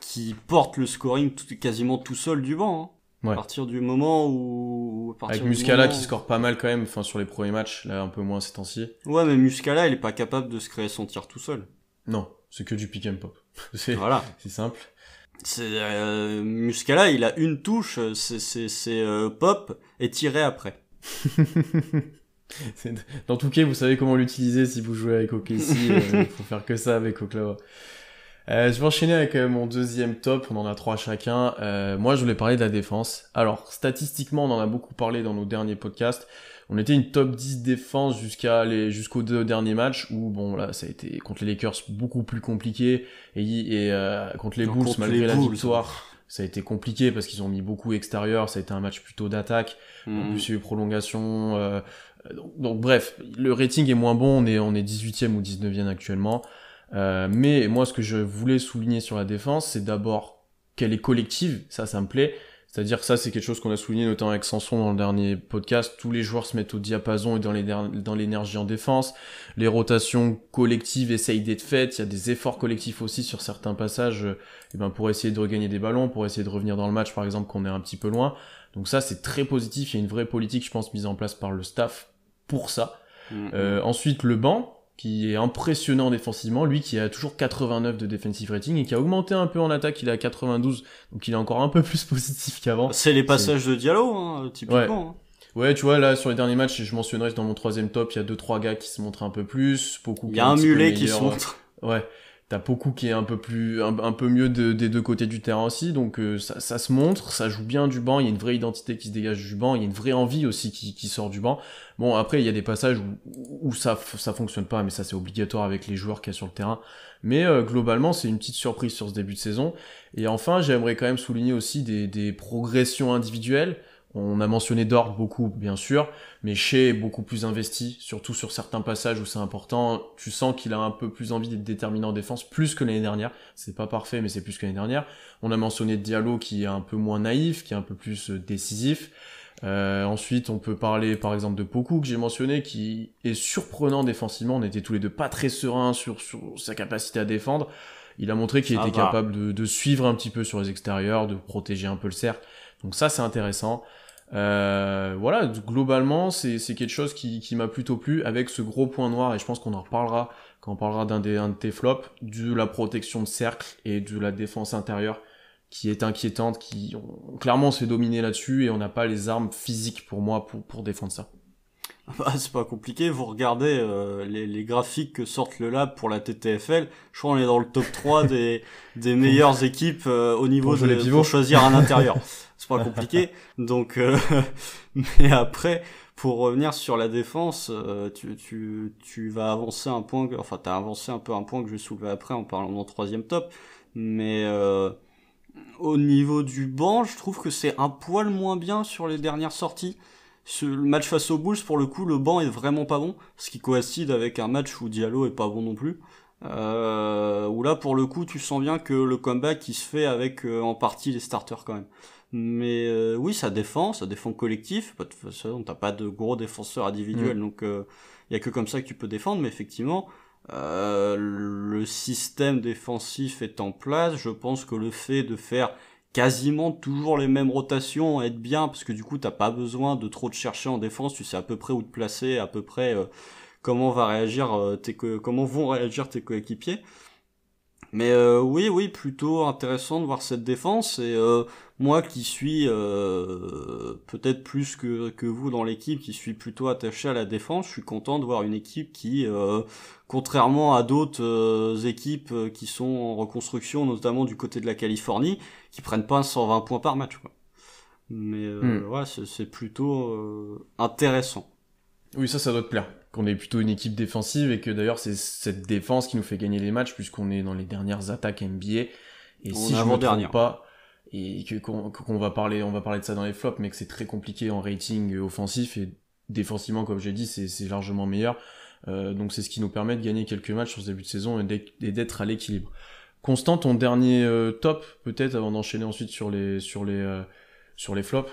qui porte le scoring quasiment tout seul du banc. Hein. Ouais. À partir du moment où... Avec Muscala qui score pas mal quand même, enfin sur les premiers matchs, là un peu moins ces temps-ci. Ouais, mais Muscala, il est pas capable de se créer son tir tout seul. Non, c'est que du pick and pop. Voilà. C'est simple. Muscala, il a une touche, c'est pop et tirer après. Dans tout cas, vous savez comment l'utiliser si vous jouez avec OKC. Il faut faire que ça avec Oklahoma. Je vais enchaîner avec mon deuxième top. On en a 3 chacun. Moi, je voulais parler de la défense. Alors, statistiquement, on en a beaucoup parlé dans nos derniers podcasts. On était une top 10 défense jusqu'aux 2 derniers matchs où, bon, là, ça a été contre les Lakers beaucoup plus compliqué et contre les Bulls, malgré la victoire. Ça a été compliqué parce qu'ils ont mis beaucoup extérieur. Ça a été un match plutôt d'attaque. En plus, il y a eu prolongation. Donc bref, le rating est moins bon, on est 18e ou 19e actuellement. Mais moi, ce que je voulais souligner sur la défense, c'est d'abord qu'elle est collective, ça me plaît. C'est-à-dire que ça, c'est quelque chose qu'on a souligné notamment avec Sanson dans le dernier podcast. Tous les joueurs se mettent au diapason et dans l'énergie en défense. Les rotations collectives essayent d'être faites. Il y a des efforts collectifs aussi sur certains passages pour essayer de regagner des ballons, pour essayer de revenir dans le match, par exemple, qu'on est un petit peu loin. Donc ça, c'est très positif. Il y a une vraie politique, je pense, mise en place par le staff pour ça. Ensuite, le banc, qui est impressionnant défensivement, lui qui a toujours 89 de defensive rating et qui a augmenté un peu en attaque, il est à 92, donc il est encore un peu plus positif qu'avant. C'est les passages de Diallo, hein, typiquement. Ouais, tu vois, là, sur les derniers matchs, je mentionnerai dans mon 3e top, il y a 2-3 gars qui se montrent un peu plus, beaucoup. Il y a un mulet qui se montre. Ouais. T'as beaucoup qui est un peu mieux des 2 côtés du terrain aussi, donc ça se montre, ça joue bien du banc, il y a une vraie identité qui se dégage du banc, il y a une vraie envie aussi qui sort du banc. Bon, après, il y a des passages où ça fonctionne pas, mais ça c'est obligatoire avec les joueurs qu'il y a sur le terrain. Mais globalement, c'est une petite surprise sur ce début de saison. Et enfin, j'aimerais quand même souligner aussi des progressions individuelles. On a mentionné Dort beaucoup, bien sûr, mais Shea est beaucoup plus investi, surtout sur certains passages où c'est important. Tu sens qu'il a un peu plus envie d'être déterminant en défense, plus que l'année dernière. C'est pas parfait, mais c'est plus que l'année dernière. On a mentionné Diallo qui est un peu moins naïf, qui est un peu plus décisif. Ensuite, on peut parler par exemple de Poku que j'ai mentionné, qui est surprenant défensivement. On était tous les deux pas très sereins sur sa capacité à défendre. Il a montré qu'il était capable de suivre un petit peu sur les extérieurs, de protéger un peu le cercle. Donc ça, c'est intéressant. Voilà, globalement, c'est quelque chose qui m'a plutôt plu, avec ce gros point noir, et je pense qu'on en reparlera quand on parlera d'un de tes flops, de la protection de cercle et de la défense intérieure. qui est inquiétante, clairement on se fait dominer là-dessus et on n'a pas les armes physiques pour moi pour défendre ça. Bah, c'est pas compliqué, vous regardez les graphiques que sortent le Lab pour la TTFL, je crois qu'on est dans le top 3 des meilleures équipes au niveau pour choisir un intérieur. C'est pas compliqué. Donc mais après pour revenir sur la défense, tu vas avancer un point, enfin t'as avancé un peu un point que je vais soulever après en parlant de mon troisième top, mais au niveau du banc, je trouve que c'est un poil moins bien sur les dernières sorties. Le match face aux Bulls, pour le coup, le banc est vraiment pas bon, ce qui coïncide avec un match où Diallo est pas bon non plus. Où là, pour le coup, tu sens bien que le comeback, il se fait avec en partie les starters quand même. Mais oui, ça défend collectif. De toute façon, t'as pas de gros défenseurs individuels, donc y a que comme ça que tu peux défendre. Mais effectivement, le système défensif est en place. Je pense que le fait de faire quasiment toujours les mêmes rotations aide bien, parce que du coup t'as pas besoin de trop te chercher en défense, tu sais à peu près où te placer, à peu près comment vont réagir tes coéquipiers. Mais oui, plutôt intéressant de voir cette défense, et moi qui suis peut-être plus que vous dans l'équipe, qui suis plutôt attaché à la défense, je suis content de voir une équipe qui, contrairement à d'autres équipes qui sont en reconstruction, notamment du côté de la Californie, qui prennent pas 120 points par match, quoi. Mais ouais, c'est plutôt intéressant. Oui, ça doit te plaire. Qu'on est plutôt une équipe défensive et que d'ailleurs c'est cette défense qui nous fait gagner les matchs puisqu'on est dans les dernières attaques NBA. Et si je me trompe pas, et qu'on va parler de ça dans les flops, mais que c'est très compliqué en rating offensif et défensivement, comme j'ai dit, c'est largement meilleur. Donc c'est ce qui nous permet de gagner quelques matchs sur ce début de saison et d'être à l'équilibre. Constant, ton dernier top, peut-être, avant d'enchaîner ensuite sur les flops.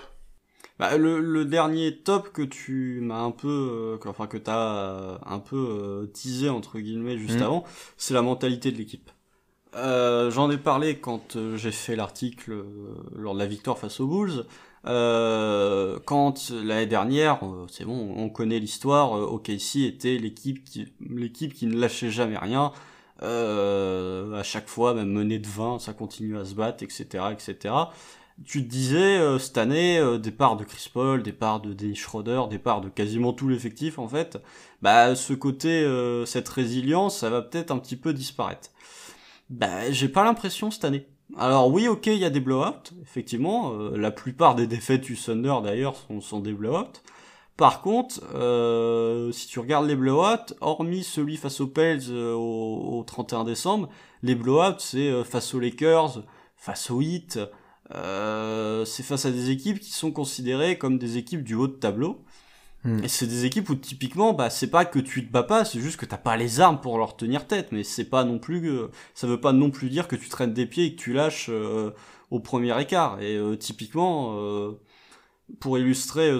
Bah, le dernier top que tu m'as un peu, que t'as un peu teasé entre guillemets juste avant, c'est la mentalité de l'équipe. J'en ai parlé quand j'ai fait l'article lors de la victoire face aux Bulls. Quand l'année dernière, c'est bon, on connaît l'histoire, OKC était l'équipe qui ne lâchait jamais rien. À chaque fois, même menée de 20, ça continue à se battre, etc. Tu te disais, cette année, départ de Chris Paul, départ de Dennis Schroeder, départ de quasiment tout l'effectif, en fait, bah, ce côté, cette résilience, ça va peut-être un petit peu disparaître. Bah, j'ai pas l'impression cette année. Alors oui, ok, il y a des blowouts, effectivement, la plupart des défaites du Thunder, d'ailleurs, sont des blowouts. Par contre, si tu regardes les blowouts, hormis celui face aux Pels au 31 décembre, les blowouts, c'est face aux Lakers, face aux Heat, c'est face à des équipes qui sont considérées comme des équipes du haut de tableau. Et c'est des équipes où typiquement, bah, c'est pas que tu te bats pas, c'est juste que t'as pas les armes pour leur tenir tête, mais c'est pas non plus, ça veut pas non plus dire que tu traînes des pieds et que tu lâches au premier écart. Et typiquement, pour illustrer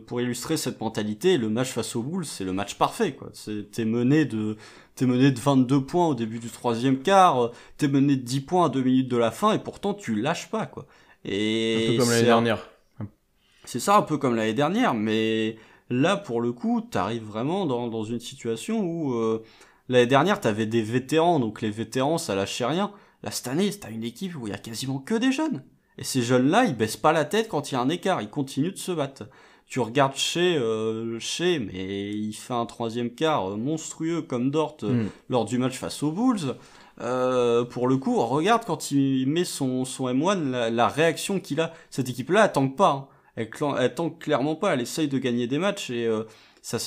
pour illustrer cette mentalité, le match face aux Bulls, c'est le match parfait, quoi. T'es mené de 22 points au début du troisième quart, t'es mené de 10 points à 2 minutes de la fin, et pourtant tu lâches pas, quoi. Et un peu comme l'année dernière. C'est ça, un peu comme l'année dernière, mais là, pour le coup, t'arrives vraiment dans une situation où l'année dernière, t'avais des vétérans, donc les vétérans, ça lâchait rien. Là, cette année, t'as une équipe où il y a quasiment que des jeunes. Et ces jeunes-là, ils baissent pas la tête quand il y a un écart, ils continuent de se battre. Tu regardes Shea, mais il fait un troisième quart monstrueux comme Dort lors du match face aux Bulls. Pour le coup, regarde quand il met son M1, la réaction qu'il a. Cette équipe-là, elle tanque pas, hein. Elle tanque clairement pas, elle essaye de gagner des matchs, et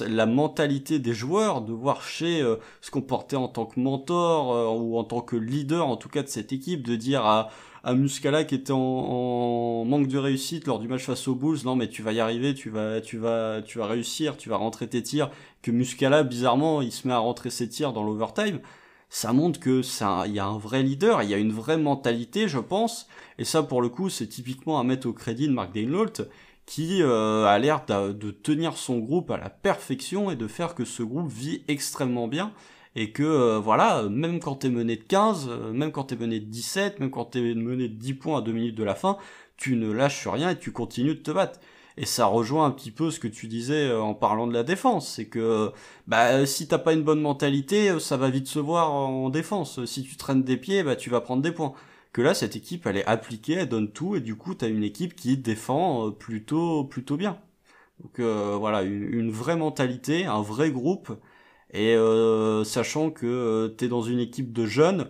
la mentalité des joueurs, de voir Shea se comporter en tant que mentor ou en tant que leader en tout cas de cette équipe, de dire à Muscala qui était en manque de réussite lors du match face aux Bulls, non mais tu vas y arriver, tu vas réussir, tu vas rentrer tes tirs, que Muscala bizarrement il se met à rentrer ses tirs dans l'overtime. Ça montre que il y a un vrai leader, il y a une vraie mentalité, je pense, et ça pour le coup c'est typiquement à mettre au crédit de Mark Daigneault, qui a l'air de tenir son groupe à la perfection et de faire que ce groupe vit extrêmement bien, et que voilà, même quand t'es mené de 15, même quand t'es mené de 17, même quand t'es mené de 10 points à 2 minutes de la fin, tu ne lâches rien et tu continues de te battre. Et ça rejoint un petit peu ce que tu disais en parlant de la défense, c'est que bah si t'as pas une bonne mentalité, ça va vite se voir en défense. Si tu traînes des pieds, bah tu vas prendre des points. que là cette équipe elle est appliquée, elle donne tout et du coup t'as une équipe qui défend plutôt bien. Donc voilà, une vraie mentalité, un vrai groupe et sachant que t'es dans une équipe de jeunes,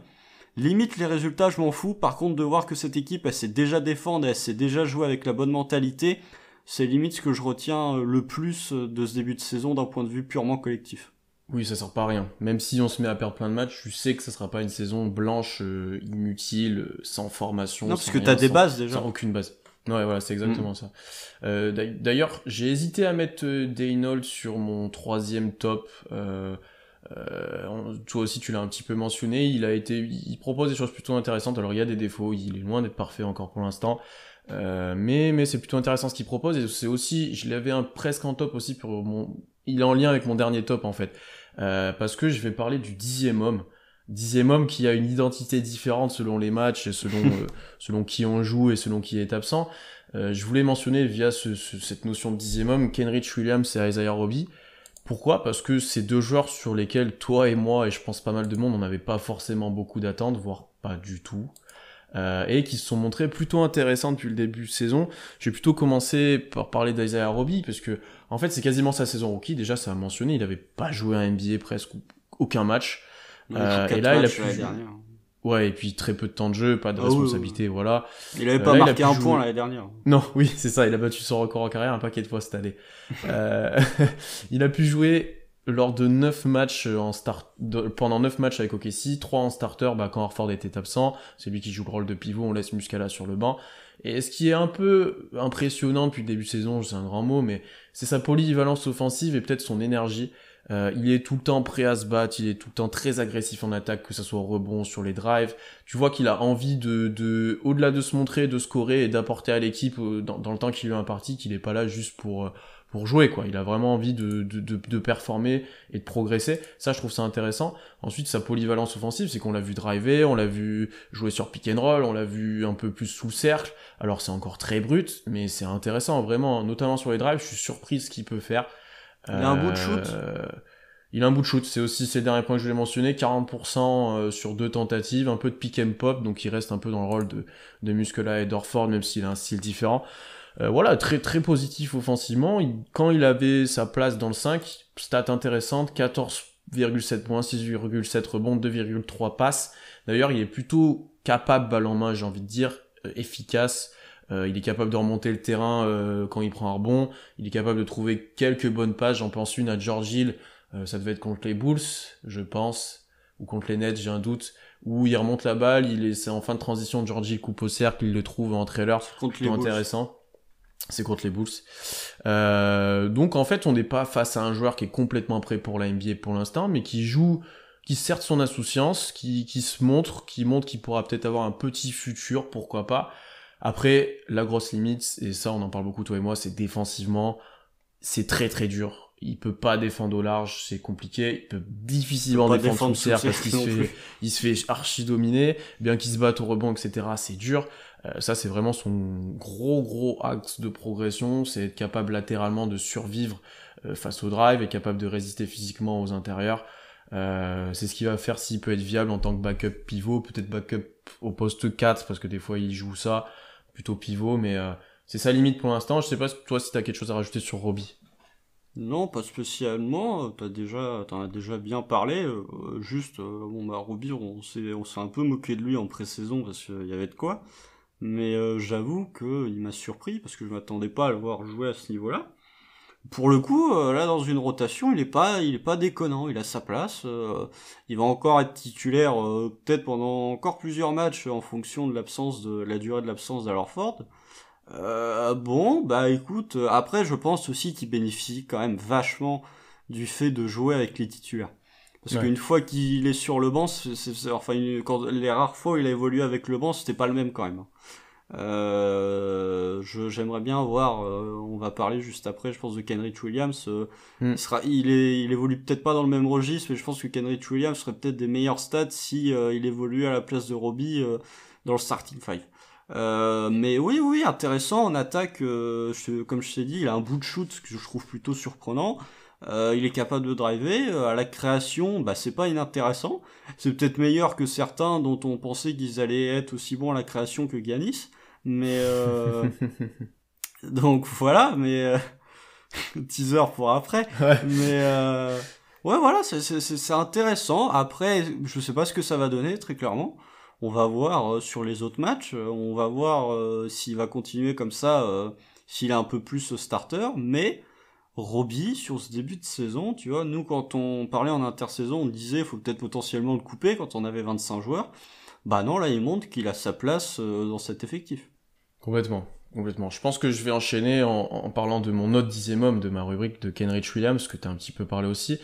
limite les résultats je m'en fous, par contre de voir que cette équipe elle sait déjà défendre, elle sait déjà jouer avec la bonne mentalité, c'est limite ce que je retiens le plus de ce début de saison d'un point de vue purement collectif. Oui, ça sert pas à rien. Même si on se met à perdre plein de matchs, tu sais que ça sera pas une saison blanche, inutile, sans formation, Non, parce sans que rien, t'as des bases déjà. sans aucune base. Ouais, voilà, c'est exactement ça. D'ailleurs, j'ai hésité à mettre Daynold sur mon troisième top. Toi aussi, tu l'as un petit peu mentionné. Il propose des choses plutôt intéressantes. Alors, il y a des défauts. Il est loin d'être parfait encore pour l'instant. Mais c'est plutôt intéressant ce qu'il propose. Et c'est aussi, je l'avais presque en top aussi il est en lien avec mon dernier top en fait. Parce que je vais parler du 10e homme. 10e homme qui a une identité différente selon les matchs et selon qui on joue et selon qui est absent. Je voulais mentionner via cette notion de 10e homme Kenrich Williams et Isaiah Roby. Pourquoi ? Parce que c'est deux joueurs sur lesquels toi et moi, et je pense pas mal de monde, on n'avait pas forcément beaucoup d'attentes, voire pas du tout. Et qui se sont montrés plutôt intéressants depuis le début de saison. Je vais plutôt commencer par parler d'Isaiah Roby, parce que en fait c'est quasiment sa saison rookie, déjà ça a mentionné, il avait pas joué à NBA presque aucun match. Et là il a pu jouer. Ouais, et puis très peu de temps de jeu, pas de responsabilité, oui. Voilà. Il avait pas marqué un point l'année dernière. Non, oui, c'est ça, il a battu son record en carrière un paquet de fois cette année. Il a pu jouer lors de 9 matchs pendant 9 matchs avec OKC, 3 en starter, quand Horford était absent, c'est lui qui joue le rôle de pivot, on laisse Muscala sur le banc. Et ce qui est un peu impressionnant depuis le début de saison, c'est un grand mot, mais c'est sa polyvalence offensive et peut-être son énergie. Il est tout le temps prêt à se battre, il est tout le temps très agressif en attaque, que ça soit au rebond, sur les drives. Tu vois qu'il a envie de au-delà de se montrer, de scorer et d'apporter à l'équipe dans le temps qu'il lui est imparti, qu'il est pas là juste pour jouer, quoi. Il a vraiment envie de performer et de progresser. Ça, je trouve ça intéressant. Ensuite, sa polyvalence offensive, c'est qu'on l'a vu driver, on l'a vu jouer sur pick and roll, on l'a vu un peu plus sous le cercle. Alors, c'est encore très brut, mais c'est intéressant, vraiment. Notamment sur les drives, je suis surpris de ce qu'il peut faire. Il a un bout de shoot. Il a un bout de shoot, c'est le dernier point que je voulais mentionner, 40% sur 2 tentatives, un peu de pick and pop, donc il reste un peu dans le rôle de Muscala et d'Orford, même s'il a un style différent. Voilà, très très positif offensivement. Quand il avait sa place dans le 5, stat intéressante, 14,7 points, 6,7 rebonds, 2,3 passes. D'ailleurs, il est plutôt capable, balle en main, j'ai envie de dire, efficace. Il est capable de remonter le terrain quand il prend un rebond. Il est capable de trouver quelques bonnes passes. J'en pense une à George Hill, ça devait être contre les Bulls, je pense, ou contre les Nets, j'ai un doute, où il remonte la balle, c'est en fin de transition, George Hill coupe au cercle, il le trouve en trailer, c'est plutôt intéressant. C'est contre les Bulls. Donc en fait, on n'est pas face à un joueur qui est complètement prêt pour la NBA pour l'instant, mais qui certes son insouciance, qui se montre, qu'il pourra peut-être avoir un petit futur, pourquoi pas. Après, la grosse limite, et ça on en parle beaucoup toi et moi, c'est défensivement, c'est très très dur. Il peut pas défendre au large, c'est compliqué. Il peut difficilement défendre sous cercle parce qu'il se fait archi dominer, bien qu'il se batte au rebond, etc. C'est dur. Ça, c'est vraiment son gros axe de progression, c'est être capable latéralement de survivre face au drive, et capable de résister physiquement aux intérieurs. C'est ce qui va faire s'il peut être viable en tant que backup pivot, peut-être backup au poste 4, parce que des fois il joue ça, plutôt pivot, mais c'est sa limite pour l'instant. Je sais pas toi si t'as quelque chose à rajouter sur Roby. Non, pas spécialement. T'en as déjà bien parlé. Roby, on s'est un peu moqué de lui en pré-saison parce qu'il y avait de quoi. Mais j'avoue qu'il m'a surpris parce que je m'attendais pas à le voir jouer à ce niveau-là. Pour le coup, là dans une rotation, il est pas déconnant. Il a sa place. Il va encore être titulaire peut-être pendant encore plusieurs matchs en fonction de la durée de l'absence d'Alorford. Écoute, après je pense aussi qu'il bénéficie quand même vachement du fait de jouer avec les titulaires. Parce qu'une fois qu'il est sur le banc, quand les rares fois où il a évolué avec le banc, c'était pas le même quand même. J'aimerais bien voir, on va parler juste après, je pense, de Kenrich Williams. Il évolue peut-être pas dans le même registre, mais je pense que Kenrich Williams serait peut-être des meilleurs stats si il évolue à la place de Roby dans le starting five. Mais oui, intéressant en attaque. Comme je t'ai dit, il a un bout de shoot que je trouve plutôt surprenant. il est capable de driver, à la création, bah c'est pas inintéressant. C'est peut-être meilleur que certains dont on pensait qu'ils allaient être aussi bons à la création que Giannis. Mais donc voilà, mais teaser pour après. Ouais. Mais ouais, voilà, c'est intéressant. Après, je sais pas ce que ça va donner, très clairement. On va voir sur les autres matchs. On va voir s'il va continuer comme ça, s'il est un peu plus starter. Mais Roby, sur ce début de saison, tu vois, nous, quand on parlait en intersaison, on disait faut peut-être potentiellement le couper quand on avait 25 joueurs. Bah non, là, il montre qu'il a sa place dans cet effectif. Complètement. Complètement. Je pense que je vais enchaîner en parlant de mon autre 10e homme de ma rubrique de Kenrich Williams, que tu as un petit peu parlé aussi.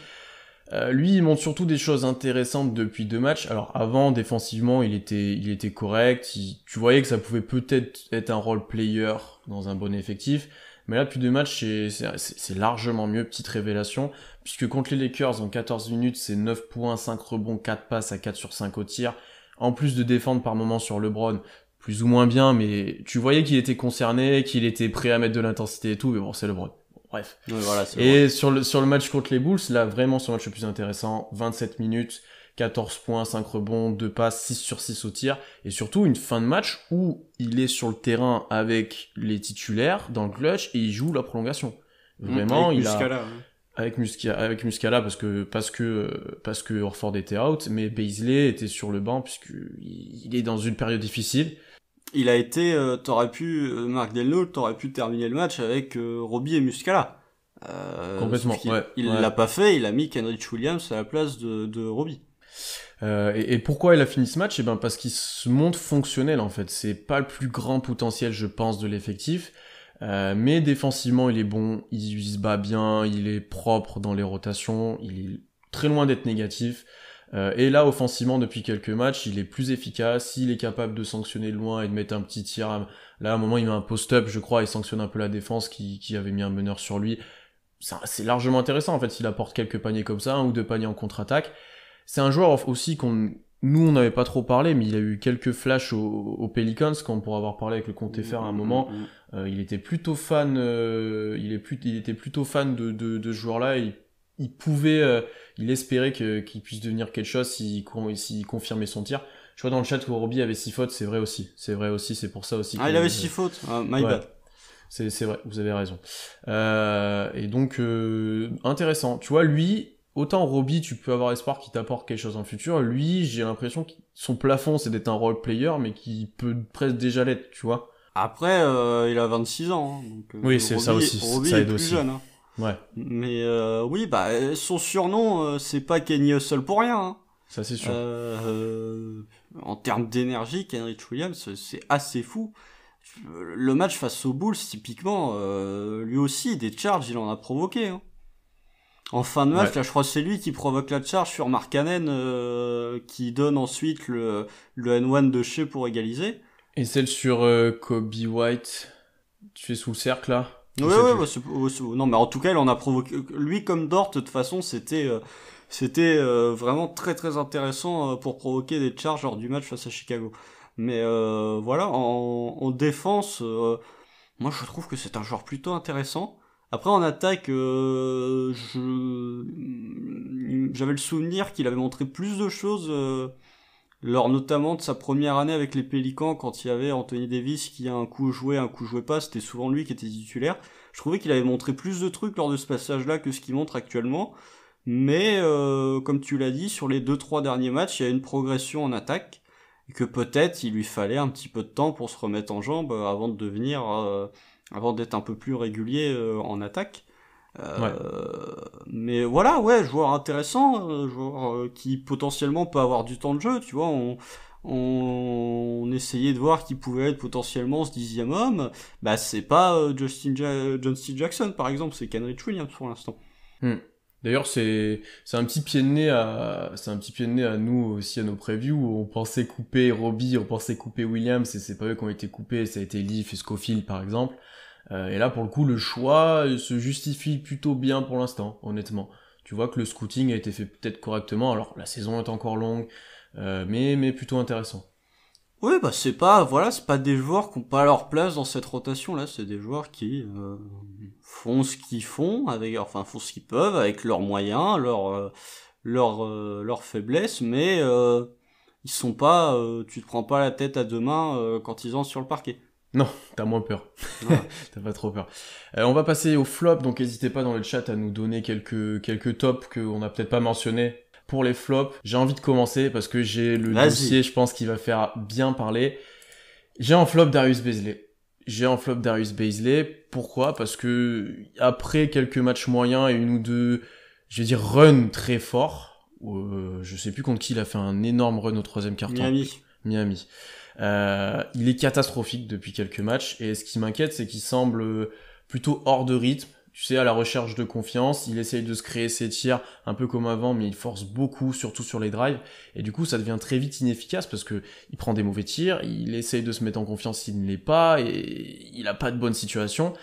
Lui, il montre surtout des choses intéressantes depuis 2 matchs. Alors avant, défensivement, il était correct. Tu voyais que ça pouvait peut-être être un role player dans un bon effectif. Mais là, depuis 2 matchs, c'est largement mieux. Petite révélation. Puisque contre les Lakers, en 14 minutes, c'est 9 points, 5 rebonds, 4 passes à 4 sur 5 au tir. En plus de défendre par moments sur LeBron, plus ou moins bien, mais tu voyais qu'il était concerné, qu'il était prêt à mettre de l'intensité et tout. Mais bon, c'est LeBron. Bref. Ouais, voilà, Et sur le match contre les Bulls, là, vraiment, sur le match le plus intéressant, 27 minutes, 14 points, 5 rebonds, 2 passes, 6 sur 6 au tir, et surtout une fin de match où il est sur le terrain avec les titulaires dans le clutch et il joue la prolongation. Vraiment, avec il Muscala, a ouais. avec Muscala parce que Horford était out, mais Beasley était sur le banc puisque il est dans une période difficile. Il a été, Mark Delno, t'aurais pu terminer le match avec Roby et Muscala. Complètement, ouais. Il l'a pas fait, il a mis Kenrich Williams à la place de Roby. Et pourquoi il a fini ce match? Eh ben parce qu'il se montre fonctionnel en fait. C'est pas le plus grand potentiel, je pense, de l'effectif, mais défensivement il est bon, il se bat bien, il est propre dans les rotations, il est très loin d'être négatif. Et là, offensivement, depuis quelques matchs, il est plus efficace, il est capable de sanctionner de loin et de mettre un petit tir. Là, à un moment, il met un post-up, je crois, et sanctionne un peu la défense qui avait mis un meneur sur lui. C'est largement intéressant en fait s'il apporte quelques paniers comme ça, 1 ou 2 paniers en contre-attaque. C'est un joueur aussi nous on n'avait pas trop parlé, mais il a eu quelques flashs aux Pelicans quand on pourra avoir parlé avec le Comte FR à un moment. Il était plutôt fan, il était plutôt fan de ce joueur-là. Il pouvait, il espérait qu'il puisse devenir quelque chose s'il confirmait son tir. Je vois dans le chat que Roby avait 6 fautes, c'est vrai aussi, c'est pour ça aussi. Ah, il avait 6 fautes, my bad. C'est vrai, vous avez raison. Et donc, intéressant. Tu vois, lui, autant Roby, tu peux avoir espoir qu'il t'apporte quelque chose dans le futur. Lui, j'ai l'impression que son plafond, c'est d'être un role player, mais qui peut presque déjà l'être, tu vois. Après, il a 26 ans. Hein, donc, oui, c'est ça aussi. Roby ça est aide plus aussi. jeune. Hein. Ouais. Mais oui, bah son surnom, c'est pas Kenny Hustle pour rien. Hein. Ça, c'est sûr. En termes d'énergie, Kenrich Williams, c'est assez fou. Le match face aux Bulls, typiquement, lui aussi, des charges, il en a provoqué. Hein. En fin de match, ouais. là, je crois que c'est lui qui provoque la charge sur Markkanen, qui donne ensuite le N1 de Shea pour égaliser. Et celle sur Kobe White, tu fais sous le cercle, là? Ouais, non, mais en tout cas, il en a provoqué. Lui, comme Dort, de toute façon, c'était vraiment très très intéressant pour provoquer des charges lors du match face à Chicago. Mais voilà, en défense, moi je trouve que c'est un joueur plutôt intéressant. Après en attaque, j'avais le souvenir qu'il avait montré plus de choses lors notamment de sa première année avec les Pélicans, quand il y avait Anthony Davis qui a un coup joué pas, c'était souvent lui qui était titulaire. Je trouvais qu'il avait montré plus de trucs lors de ce passage-là que ce qu'il montre actuellement. Mais comme tu l'as dit, sur les 2-3 derniers matchs, il y a une progression en attaque. Et que peut-être il lui fallait un petit peu de temps pour se remettre en jambes avant d'être un peu plus régulier en attaque. Ouais. Mais voilà, ouais, joueur intéressant, joueur qui potentiellement peut avoir du temps de jeu, tu vois, on essayait de voir qui pouvait être potentiellement ce 10e homme, bah c'est pas John C. Jackson par exemple, c'est Kenrich Williams pour l'instant. D'ailleurs, c'est un petit pied de nez à nous aussi, à nos previews, où on pensait couper Roby, on pensait couper Williams, et c'est pas eux qui ont été coupés, ça a été Leaf et Scofield par exemple. Et là, pour le coup, le choix se justifie plutôt bien pour l'instant, honnêtement. Tu vois que le scouting a été fait peut-être correctement, alors la saison est encore longue, mais plutôt intéressant. Oui, bah c'est pas des joueurs qui ont pas leur place dans cette rotation là, c'est des joueurs qui font ce qu'ils font font ce qu'ils peuvent avec leurs moyens, leurs faiblesses, mais ils sont pas tu te prends pas la tête à deux mains quand ils entrent sur le parquet. Non, t'as moins peur. Voilà. T'as pas trop peur. On va passer au flop, donc n'hésitez pas dans le chat à nous donner quelques tops qu'on n'a peut-être pas mentionnés. Pour les flops, j'ai envie de commencer parce que j'ai le dossier, je pense, qui va faire bien parler. J'ai en flop Darius Bazley. Pourquoi? Parce que après quelques matchs moyens et une ou deux, je vais dire, runs très forts, je sais plus contre qui il a fait un énorme run au troisième quart-temps. Miami. Il est catastrophique depuis quelques matchs et ce qui m'inquiète, c'est qu'il semble plutôt hors de rythme. Tu sais, à la recherche de confiance, il essaye de se créer ses tirs un peu comme avant, mais il force beaucoup, surtout sur les drives. Et du coup, ça devient très vite inefficace parce que il prend des mauvais tirs, il essaye de se mettre en confiance s'il ne l'est pas, et il a pas de bonne situation.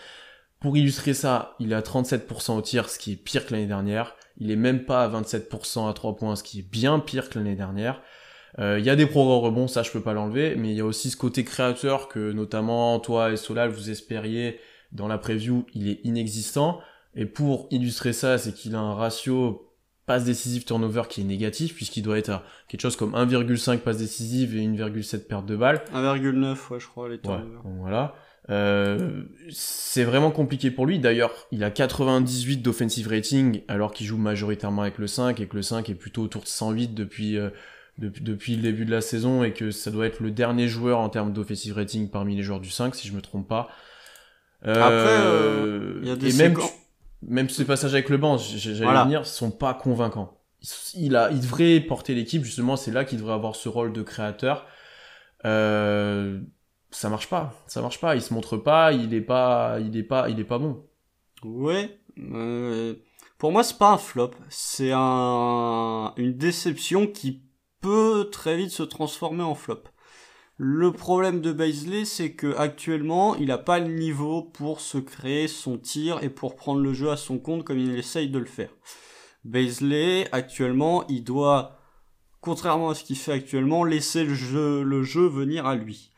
Pour illustrer ça, il est à 37% au tir, ce qui est pire que l'année dernière. Il est même pas à 27% à 3 points, ce qui est bien pire que l'année dernière. Il y a des progrès au rebond, ça je peux pas l'enlever, mais il y a aussi ce côté créateur que notamment toi et Solal vous espériez dans la preview, il est inexistant. Et pour illustrer ça, c'est qu'il a un ratio passe décisive turnover qui est négatif, puisqu'il doit être à quelque chose comme 1,5 passes décisives et 1,7 perte de balles. 1,9, ouais, je crois, les turnovers. Ouais, donc voilà. C'est vraiment compliqué pour lui. D'ailleurs, il a 98 d'offensive rating, alors qu'il joue majoritairement avec le 5, et que le 5 est plutôt autour de 108 depuis le début de la saison, et que ça doit être le dernier joueur en termes d'offensive rating parmi les joueurs du 5, si je me trompe pas. Après, y a des même ces passages avec le banc, j'allais venir, sont pas convaincants. Il devrait porter l'équipe, justement, c'est là qu'il devrait avoir ce rôle de créateur. Ça marche pas, il se montre pas, il est pas bon. Ouais, pour moi c'est pas un flop, c'est une déception qui peut très vite se transformer en flop. Le problème de Bazley, c'est que actuellement, il a pas le niveau pour se créer son tir et pour prendre le jeu à son compte comme il essaye de le faire. Bazley, actuellement, il doit, contrairement à ce qu'il fait actuellement, laisser le jeu venir à lui.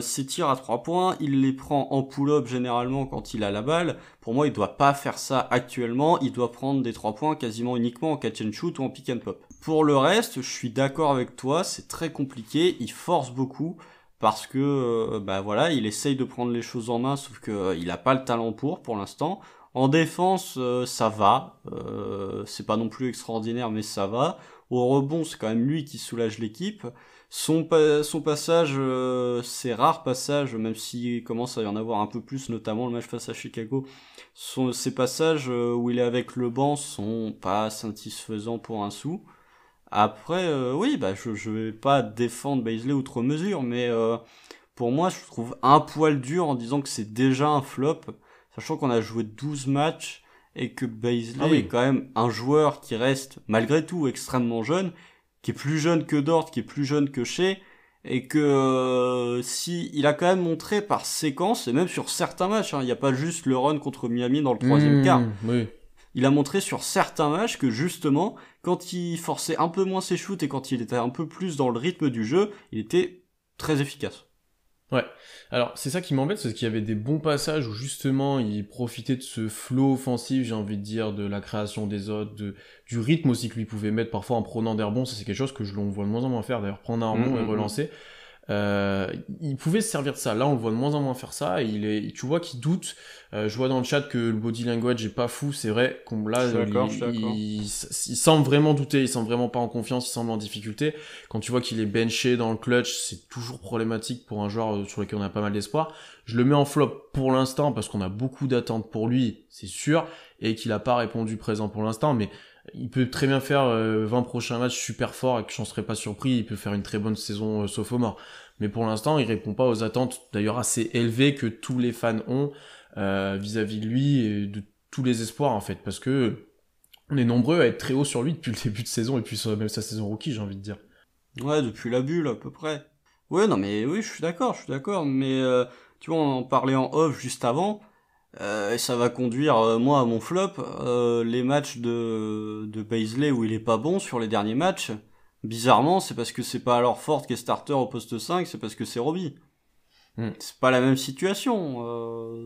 Ses tirs à 3 points, il les prend en pull-up généralement quand il a la balle. Pour moi, il doit pas faire ça actuellement, il doit prendre des 3 points quasiment uniquement en catch and shoot ou en pick and pop. Pour le reste, je suis d'accord avec toi, c'est très compliqué, il force beaucoup parce que il essaye de prendre les choses en main, sauf que il a pas le talent pour l'instant. En défense, ça va, c'est pas non plus extraordinaire, mais ça va. Au rebond, c'est quand même lui qui soulage l'équipe. Son passage, ses rares passages, même s'il commence à y en avoir un peu plus, notamment le match face à Chicago, ses passages où il est avec le banc sont pas satisfaisants pour un sou. Après, je vais pas défendre Bazley outre mesure, mais pour moi, je trouve un poil dur en disant que c'est déjà un flop, sachant qu'on a joué 12 matchs et que Bazley est quand même un joueur qui reste, malgré tout, extrêmement jeune, qui est plus jeune que Dort, qui est plus jeune que Shea, et que il a quand même montré par séquence, et même sur certains matchs, il n'y a pas juste le run contre Miami dans le troisième quart. Oui. Il a montré sur certains matchs que justement, quand il forçait un peu moins ses shoots et quand il était un peu plus dans le rythme du jeu, il était très efficace. Ouais. Alors, c'est ça qui m'embête, c'est qu'il y avait des bons passages où justement il profitait de ce flow offensif, j'ai envie de dire, de la création des autres, du rythme aussi que lui pouvait mettre parfois en prenant des rebonds. Ça, c'est quelque chose que l'on voit de moins en moins faire, d'ailleurs, prendre un rebond et relancer. Il pouvait se servir de ça. Là, on le voit de moins en moins faire ça. Tu vois qu'il doute. Je vois dans le chat que le body language est pas fou. C'est vrai qu'on là, il semble vraiment douter. Il semble vraiment pas en confiance. Il semble en difficulté. Quand tu vois qu'il est benché dans le clutch, c'est toujours problématique pour un joueur sur lequel on a pas mal d'espoir. Je le mets en flop pour l'instant parce qu'on a beaucoup d'attentes pour lui, c'est sûr, et qu'il a pas répondu présent pour l'instant. Mais il peut très bien faire 20 prochains matchs super forts et que j'en serais pas surpris. Il peut faire une très bonne saison sophomore. Mais pour l'instant, il répond pas aux attentes, d'ailleurs assez élevées, que tous les fans ont vis-à-vis de lui et de tous les espoirs, en fait. Parce que on est nombreux à être très haut sur lui depuis le début de saison et puis même sa saison rookie, j'ai envie de dire. Ouais, depuis la bulle, à peu près. Ouais, non, mais oui, je suis d'accord. Mais tu vois, on en parlait en off juste avant. Et ça va conduire moi à mon flop. Les matchs de Bazley où il est pas bon sur les derniers matchs, bizarrement, c'est parce que c'est pas alors Ford qui est starter au poste 5, c'est parce que c'est Robbie. C'est pas la même situation,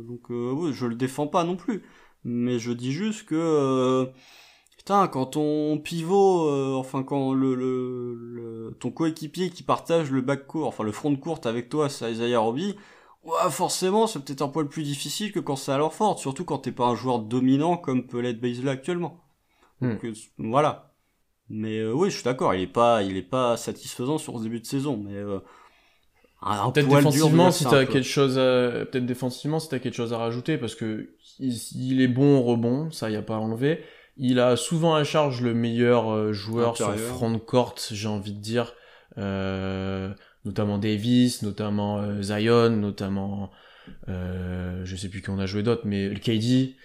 donc oui, je le défends pas non plus, mais je dis juste que putain, quand ton pivot, enfin quand ton coéquipier qui partage le back court, enfin le front de courte avec toi, c'est Isaiah Robbie, ouais, forcément c'est peut-être un poil plus difficile que quand c'est alors Ford, surtout quand t'es pas un joueur dominant comme peut l'être Bazley actuellement. Donc voilà. Mais oui, je suis d'accord, il est pas satisfaisant sur ce début de saison, mais Peut-être défensivement, si t'as quelque chose, peut-être défensivement, si t'as quelque chose à rajouter, parce que il est bon au rebond, ça y a pas à enlever. Il a souvent à charge le meilleur joueur intérieur. sur front de court, j'ai envie de dire, notamment Davis, notamment Zion, notamment, je sais plus qui on a joué d'autres, mais le KD.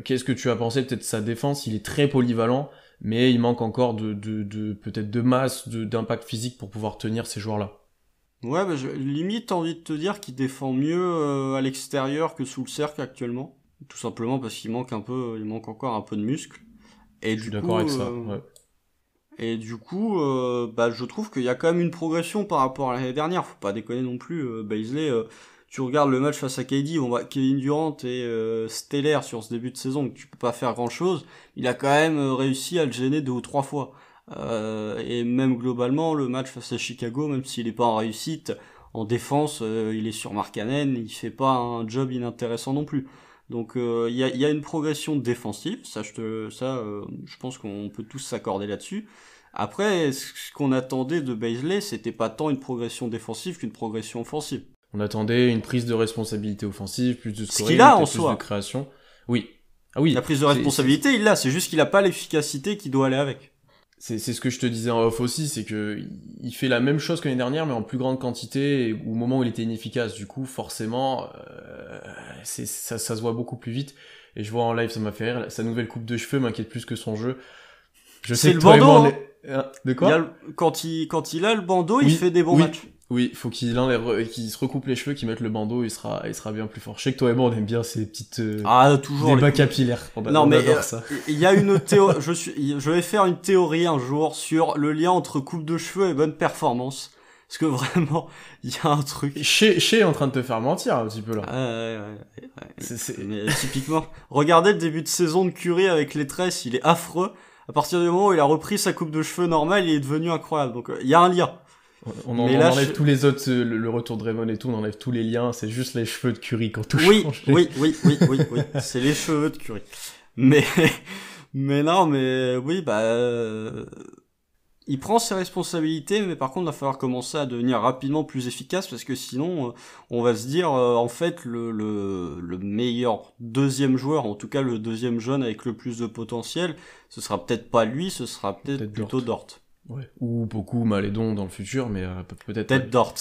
Qu'est-ce que tu as pensé peut-être de sa défense? Il est très polyvalent, mais il manque encore de peut-être de masse, d'impact physique pour pouvoir tenir ces joueurs-là. Ouais, bah, limite envie de te dire qu'il défend mieux à l'extérieur que sous le cercle actuellement. Tout simplement parce qu'il manque encore un peu de muscle. Et Je suis d'accord avec ça, ouais. Et du coup, bah, je trouve qu'il y a quand même une progression par rapport à l'année dernière. Faut pas déconner non plus. Bazley, tu regardes le match face à KD, on voit Kevin Durant est stellaire sur ce début de saison, donc tu peux pas faire grand chose. Il a quand même réussi à le gêner 2 ou 3 fois. Et même globalement, le match face à Chicago, même s'il est pas en réussite, en défense, il est sur Markkanen, il fait pas un job inintéressant non plus. Donc il y a une progression défensive, je pense qu'on peut tous s'accorder là-dessus. Après, ce qu'on attendait de Bazley, c'était pas tant une progression défensive qu'une progression offensive. On attendait une prise de responsabilité offensive, plus de scoring, Ce qu'il a en plus soi. de création. Oui. Ah oui. La prise de responsabilité, il l'a, c'est juste qu'il a pas l'efficacité qui doit aller avec. C'est ce que je te disais en off aussi, c'est que il fait la même chose que l'année dernière, mais en plus grande quantité, au moment où il était inefficace. Du coup, forcément, ça se voit beaucoup plus vite. Et je vois en live, ça m'a fait rire. Sa nouvelle coupe de cheveux m'inquiète plus que son jeu. Je sais C'est que le toi et bandeau, moi, hein. De quoi? Quand il a le bandeau, il fait des bons matchs. Oui, faut qu'il se recoupe les cheveux, qu'il mette le bandeau, il sera bien plus fort. Je sais que toi et moi, on aime bien ces petites toujours débats capillaires. On mais adore ça. Il y a une théorie. Je vais faire une théorie un jour sur le lien entre coupe de cheveux et bonne performance. Parce que vraiment, il y a un truc. Shea est en train de te faire mentir un petit peu là. Ouais. Mais typiquement, regardez le début de saison de Curry avec les tresses, il est affreux. À partir du moment où il a repris sa coupe de cheveux normale, il est devenu incroyable. Donc il y a un lien. On enlève tous les autres, le retour de Draymond et tout, on enlève tous les liens, c'est juste les cheveux de Curry quand tout change. Oui, c'est les cheveux de Curry. Mais non, mais oui, il prend ses responsabilités, mais par contre, il va falloir commencer à devenir rapidement plus efficace, parce que sinon, on va se dire, en fait, le meilleur deuxième joueur, en tout cas le deuxième jeune avec le plus de potentiel, ce sera peut-être pas lui, ce sera peut-être plutôt Dort. Ouais. Ou beaucoup Malédon dans le futur, mais peut-être... Peut-être Dort.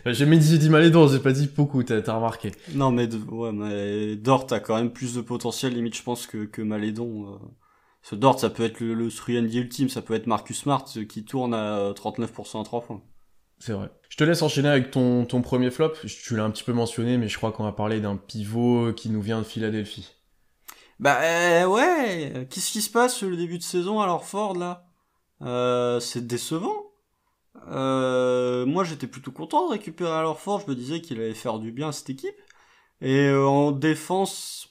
J'ai dit Malédon, j'ai pas dit beaucoup, t'as remarqué. Non, mais Dort a quand même plus de potentiel, limite, je pense, que Malédon. Ce Dort, ça peut être le 3&D ultime, ça peut être Marcus Smart qui tourne à 39% à 3 points. C'est vrai. Je te laisse enchaîner avec ton premier flop. Tu l'as un petit peu mentionné, mais je crois qu'on va parler d'un pivot qui nous vient de Philadelphie. Ouais, qu'est-ce qui se passe le début de saison à Ford là? C'est décevant. Moi j'étais plutôt content de récupérer Ford, je me disais qu'il allait faire du bien à cette équipe. Et en défense,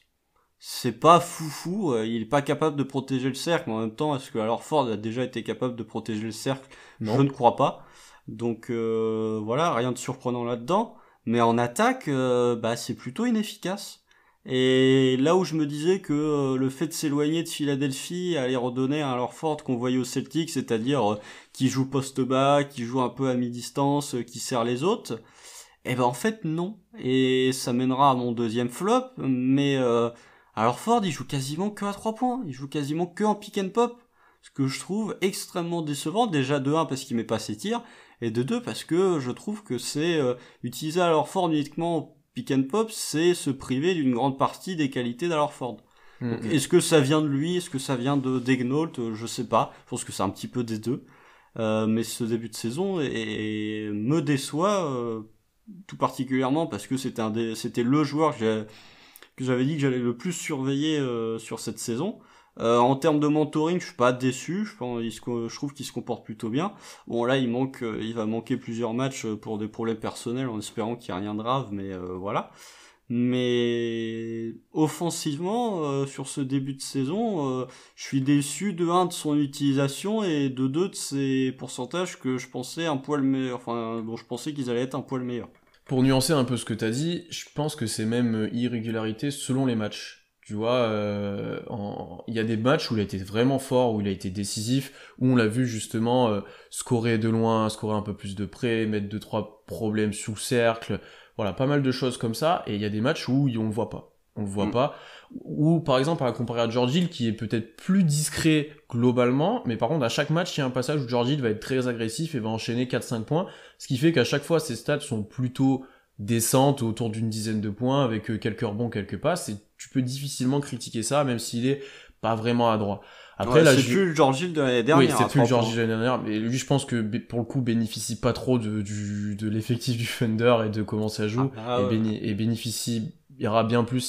c'est pas foufou, il est pas capable de protéger le cercle, mais en même temps, est-ce que Ford a déjà été capable de protéger le cercle? Non. Je ne crois pas. Donc voilà, rien de surprenant là-dedans. Mais en attaque, c'est plutôt inefficace. Et là où je me disais que le fait de s'éloigner de Philadelphie allait redonner un Ford qu'on voyait au Celtics, c'est-à-dire qui joue poste bas, qui joue un peu à mi-distance, qui sert les autres, en fait non. Et ça mènera à mon deuxième flop, mais Ford il joue quasiment que à 3 points, il joue quasiment que en pick and pop, ce que je trouve extrêmement décevant, déjà de 1 parce qu'il met pas ses tirs, et de 2 parce que je trouve que c'est utiliser Ford uniquement pick and pop, c'est se priver d'une grande partie des qualités d'Alorford. Donc, est-ce que ça vient de lui, est-ce que ça vient de Degnault, je sais pas. Je pense que c'est un petit peu des deux. Mais ce début de saison me déçoit tout particulièrement parce que c'était le joueur que j'avais dit que j'allais le plus surveiller sur cette saison. En termes de mentoring, je suis pas déçu. Je trouve qu'il se comporte plutôt bien. Bon là, il va manquer plusieurs matchs pour des problèmes personnels, en espérant qu'il y ait rien de grave, mais voilà. Mais offensivement, sur ce début de saison, je suis déçu de un de son utilisation et de deux de ses pourcentages que je pensais un poil meilleur, enfin dont je pensais qu'ils allaient être un poil meilleurs. Pour nuancer un peu ce que t'as dit, je pense que c'est même irrégularité selon les matchs. Tu vois, il y a des matchs où il a été vraiment fort, où il a été décisif, où on l'a vu justement scorer de loin, scorer un peu plus de près, mettre 2-3 problèmes sous le cercle, voilà, pas mal de choses comme ça, et il y a des matchs où on le voit pas. On le voit pas. Ou par exemple, à comparer à George Hill, qui est peut-être plus discret globalement, mais par contre, à chaque match, il y a un passage où George Hill va être très agressif et va enchaîner 4-5 points, ce qui fait qu'à chaque fois, ses stats sont plutôt décentes, autour d'une dizaine de points, avec quelques rebonds, quelques passes, et tu peux difficilement critiquer ça, même s'il est pas vraiment adroit. Après, ouais, là, c'est plus le George Hill de l'année dernière. Oui, c'est plus le George Hill de l'année dernière, mais lui, je pense que pour le coup, bénéficie pas trop de l'effectif du Thunder et de comment ça joue, et bénéficiera bien plus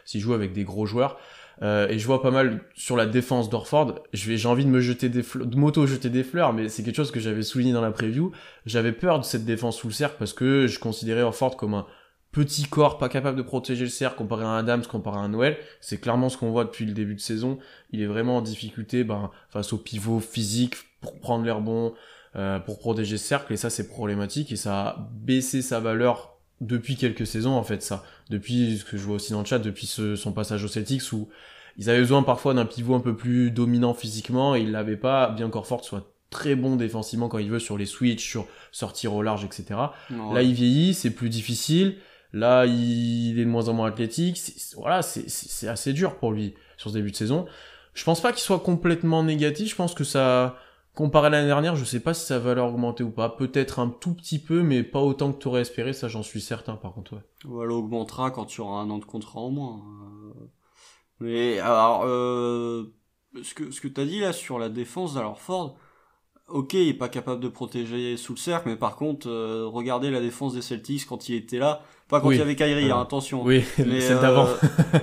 s'il joue avec des gros joueurs. Et je vois pas mal sur la défense d'Orford. J'ai envie de m'auto-jeter des fleurs, mais c'est quelque chose que j'avais souligné dans la preview. J'avais peur de cette défense sous le cercle parce que je considérais Orford comme un petit corps pas capable de protéger le cercle comparé à un Adams, comparé à un Noël. C'est clairement ce qu'on voit depuis le début de saison. Il est vraiment en difficulté face au pivot physique pour prendre l'air bon, pour protéger le cercle, et ça c'est problématique, et ça a baissé sa valeur depuis quelques saisons en fait, ça. Depuis ce que je vois aussi dans le chat, depuis son passage aux Celtics, où ils avaient besoin parfois d'un pivot un peu plus dominant physiquement, et ils l'avaient pas, bien qu'Orford soit très bon défensivement quand il veut sur les switches, sur sortir au large, etc. Ouais. Là il vieillit, c'est plus difficile. Là, il est de moins en moins athlétique. C'est assez dur pour lui sur ce début de saison. Je pense pas qu'il soit complètement négatif. Je pense que ça, comparé à l'année dernière, je sais pas si sa valeur augmenté ou pas. Peut-être un tout petit peu, mais pas autant que tu aurais espéré. Ça, j'en suis certain, par contre, ouais. Ouais, elle augmentera quand tu auras un an de contrat en moins. Mais alors, ce que t'as dit là sur la défense d'Alorford, ok, il est pas capable de protéger sous le cercle, mais par contre, regardez la défense des Celtics quand il était là. Pas quand il y avait Kyrie, attention. Oui, mais celle d'avant.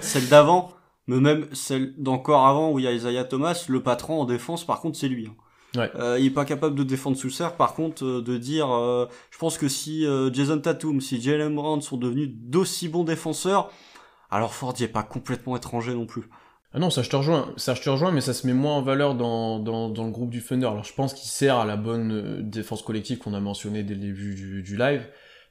Celle d'avant, mais même celle d'encore avant où il y a Isaiah Thomas, le patron en défense, par contre, c'est lui. Ouais. Il est pas capable de défendre sous le cercle, par contre, de dire, je pense que si Jason Tatum, si Jalen Brown sont devenus d'aussi bons défenseurs, alors Ford y est pas complètement étranger non plus. Ah non, ça je te rejoins, mais ça se met moins en valeur dans le groupe du Thunder. Alors je pense qu'il sert à la bonne défense collective qu'on a mentionné dès le début du live,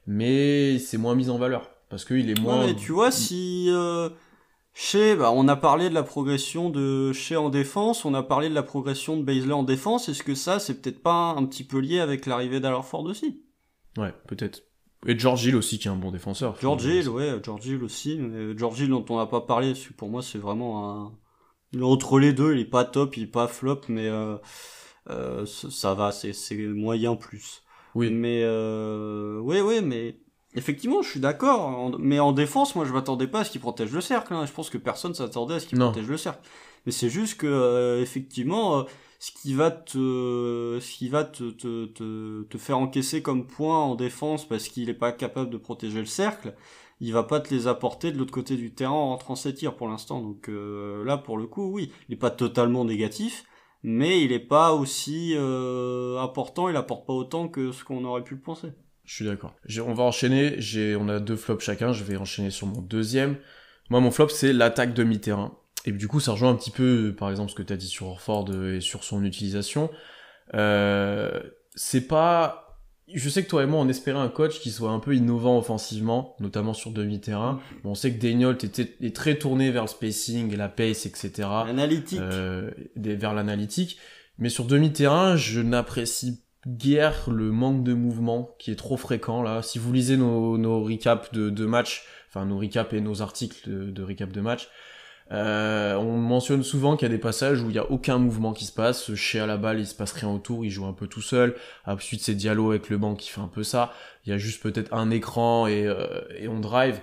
mais c'est moins mis en valeur, parce qu'il est moins... Ouais, mais tu vois, si... on a parlé de la progression de Shea en défense, on a parlé de la progression de Baszler en défense, est-ce que ça, c'est peut-être pas un petit peu lié avec l'arrivée d'Alorford aussi? Ouais, peut-être. Et George Hill aussi, qui est un bon défenseur. George Hill aussi. Mais George Hill dont on n'a pas parlé, pour moi c'est vraiment un... Entre les deux, il est pas top, il est pas flop, mais ça va, c'est moyen plus. Oui. Mais ouais, mais effectivement, je suis d'accord. Mais en défense, moi je m'attendais pas à ce qu'il protège le cercle. Je pense que personne s'attendait à ce qu'il protège le cercle. Mais c'est juste que effectivement... ce qui va te faire encaisser comme point en défense parce qu'il est pas capable de protéger le cercle, il va pas te les apporter de l'autre côté du terrain en rentrant ses tirs pour l'instant. Donc là, pour le coup, oui, il est pas totalement négatif, mais il est pas aussi important, il apporte pas autant que ce qu'on aurait pu le penser. Je suis d'accord. On va enchaîner, on a 2 flops chacun, je vais enchaîner sur mon deuxième. Moi, mon flop, c'est l'attaque demi-terrain. Et du coup, ça rejoint un petit peu, par exemple, ce que tu as dit sur Orford et sur son utilisation. C'est pas... Je sais que toi et moi, on espérait un coach qui soit un peu innovant offensivement, notamment sur demi-terrain. Bon, on sait que Daigneault est très tourné vers le spacing et la pace, etc. L'analytique. Vers l'analytique. Mais sur demi-terrain, je n'apprécie guère le manque de mouvement qui est trop fréquent, là. Si vous lisez nos recaps de matchs, enfin nos recaps et nos articles de recap de match, on mentionne souvent qu'il y a des passages où il y a aucun mouvement qui se passe. Chez à la balle, il se passe rien autour, il joue un peu tout seul. Ensuite, c'est Diallo avec le banc qui fait un peu ça. Il y a juste peut-être un écran et on drive.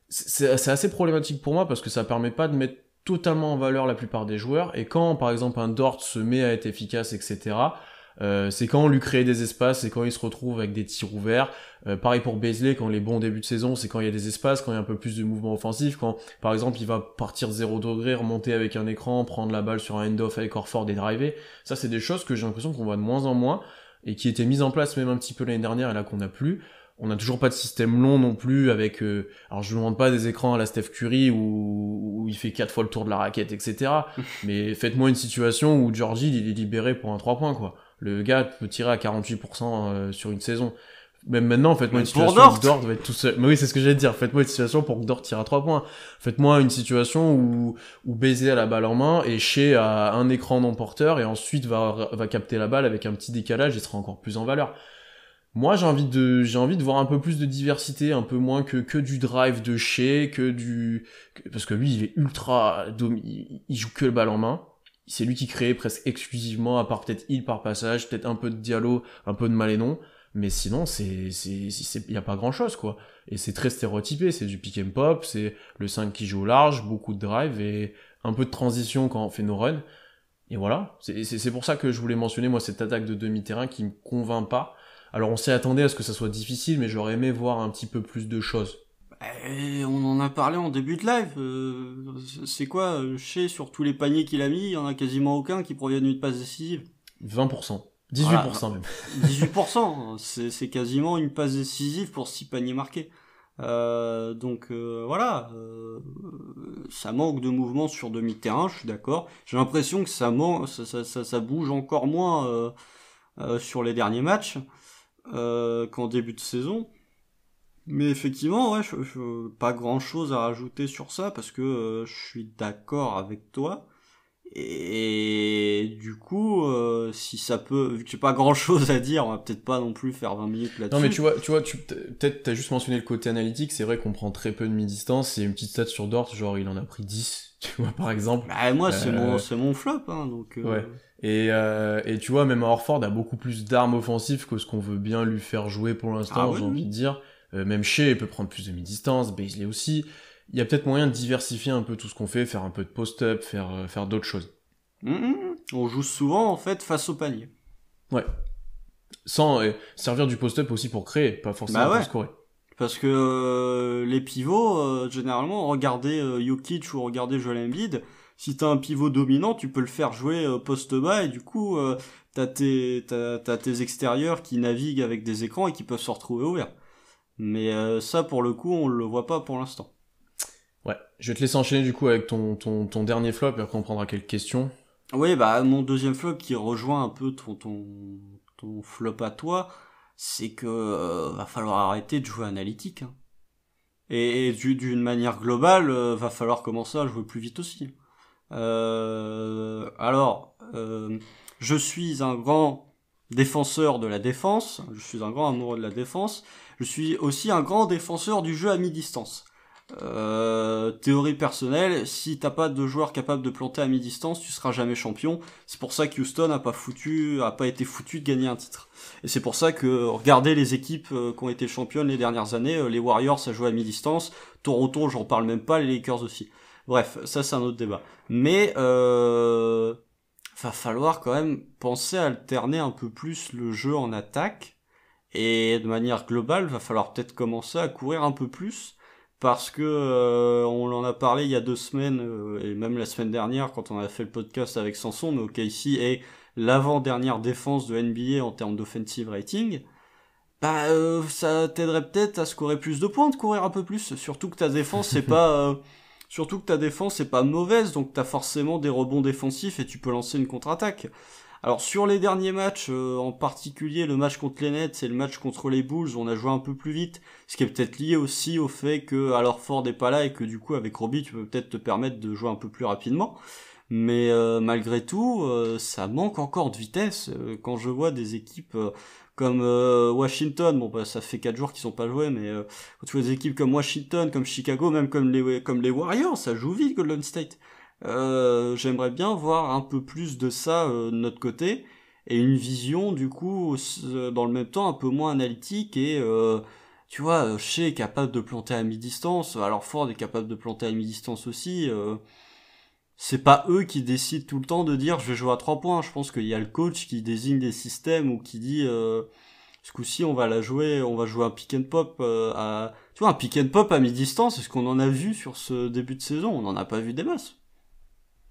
C'est assez problématique pour moi parce que ça permet pas de mettre totalement en valeur la plupart des joueurs. Et quand, par exemple, un Dort se met à être efficace, etc., C'est quand on lui crée des espaces, c'est quand il se retrouve avec des tirs ouverts. Pareil pour Beasley, quand les bons débuts de saison, c'est quand il y a des espaces, quand il y a un peu plus de mouvement offensif, quand par exemple il va partir 0 degré, remonter avec un écran, prendre la balle sur un end-off avec Horford et driver. Ça, c'est des choses que j'ai l'impression qu'on voit de moins en moins et qui étaient mises en place même un petit peu l'année dernière et là qu'on n'a plus. On n'a toujours pas de système long non plus avec... alors je ne demande pas des écrans à la Steph Curry où il fait 4 fois le tour de la raquette, etc. Mais faites-moi une situation où George Hill il est libéré pour un 3 points, quoi. Le gars peut tirer à 48% sur une saison. Même maintenant, faites-moi une situation où Dort va être tout seul. Mais oui, c'est ce que j'allais te dire. Faites-moi une situation pour que Dort tire à 3 points. Faites-moi une situation où Baiser a la balle en main et Shea a un écran non porteur et ensuite va capter la balle avec un petit décalage et sera encore plus en valeur. Moi, j'ai envie de voir un peu plus de diversité, un peu moins que du drive de Shea, parce que lui, il est il joue que le balle en main. C'est lui qui crée presque exclusivement, à part peut-être Hill par passage, peut-être un peu de Diallo, un peu de Malénon. Mais sinon, il y a pas grand chose, quoi. Et c'est très stéréotypé, c'est du pick and pop, c'est le 5 qui joue au large, beaucoup de drive et un peu de transition quand on fait nos runs. Et voilà. C'est pour ça que je voulais mentionner, moi, cette attaque de demi-terrain qui me convainc pas. Alors on s'y attendait à ce que ça soit difficile, mais j'aurais aimé voir un petit peu plus de choses. On en a parlé en début de live. C'est quoi, Shea, sur tous les paniers qu'il a mis, il y en a quasiment aucun qui proviennent d'une passe décisive. 20%. 18% voilà, même. 18%. C'est quasiment une passe décisive pour 6 paniers marqués. Voilà. Ça manque de mouvement sur demi-terrain, je suis d'accord. J'ai l'impression que ça bouge encore moins sur les derniers matchs qu'en début de saison. Mais effectivement, ouais, pas grand chose à rajouter sur ça parce que je suis d'accord avec toi. Et du coup, si ça peut, vu que j'ai pas grand chose à dire, on va peut-être pas non plus faire 20 minutes là-dessus. Non, mais tu vois, peut-être t'as juste mentionné le côté analytique, c'est vrai qu'on prend très peu de mi-distance, et une petite stat sur Dort, genre il en a pris 10, tu vois, par exemple. Bah, moi, c'est mon flop, hein, donc. Ouais. Et tu vois, même Horford a beaucoup plus d'armes offensives que ce qu'on veut bien lui faire jouer pour l'instant, j'ai envie de dire. Même Shea peut prendre plus de mi-distance, Beasley aussi. Il y a peut-être moyen de diversifier un peu tout ce qu'on fait, faire un peu de post-up, faire d'autres choses. On joue souvent, en fait, face au panier. Ouais. Sans servir du post-up aussi pour créer, pas forcément pour scorer. Parce que les pivots, généralement, regardez Jokic ou regardez Joel Embiid, si t'as un pivot dominant, tu peux le faire jouer poste bas et du coup, t'as tes extérieurs qui naviguent avec des écrans et qui peuvent se retrouver ouverts. Mais ça, pour le coup, on le voit pas pour l'instant. Ouais, je vais te laisser enchaîner du coup avec ton dernier flop et après on prendra quelques questions. Oui, bah mon deuxième flop qui rejoint un peu ton flop à toi, c'est que va falloir arrêter de jouer analytique. Hein. Et d'une manière globale, va falloir commencer à jouer plus vite aussi. Je suis un grand défenseur de la défense, je suis un grand amoureux de la défense, je suis aussi un grand défenseur du jeu à mi-distance. Théorie personnelle, si t'as pas de joueur capable de planter à mi-distance, tu seras jamais champion. C'est pour ça que Houston a pas été foutu de gagner un titre. Et c'est pour ça que regardez les équipes qui ont été championnes les dernières années, les Warriors ça joue à mi-distance, Toronto j'en parle même pas, les Lakers aussi. Bref, ça c'est un autre débat. Mais va falloir quand même penser à alterner un peu plus le jeu en attaque. Et de manière globale, va falloir peut-être commencer à courir un peu plus. Parce que on en a parlé il y a 2 semaines, et même la semaine dernière quand on a fait le podcast avec Sanson, mais OKC est l'avant-dernière défense de NBA en termes d'offensive rating. Ça t'aiderait peut-être à scorer plus de points, de courir un peu plus. Surtout que ta défense c'est pas mauvaise, donc t'as forcément des rebonds défensifs et tu peux lancer une contre-attaque. Alors sur les derniers matchs, en particulier le match contre les Nets et le match contre les Bulls, on a joué un peu plus vite, ce qui est peut-être lié aussi au fait que alors Ford est pas là et que du coup avec Roby tu peux peut-être te permettre de jouer un peu plus rapidement. Mais malgré tout, ça manque encore de vitesse. Quand je vois des équipes comme Washington, bon bah ça fait 4 jours qu'ils sont pas joués, mais quand tu vois des équipes comme Washington, comme Chicago, même comme les Warriors, ça joue vite Golden State. J'aimerais bien voir un peu plus de ça de notre côté et une vision du coup dans le même temps un peu moins analytique et tu vois Shea est capable de planter à mi-distance, alors Ford est capable de planter à mi-distance aussi, c'est pas eux qui décident tout le temps de dire je vais jouer à 3 points. Je pense qu'il y a le coach qui désigne des systèmes ou qui dit ce coup-ci on va jouer un pick and pop tu vois, un pick and pop à mi-distance. Est-ce qu'on en a vu sur ce début de saison? On n'en a pas vu des masses.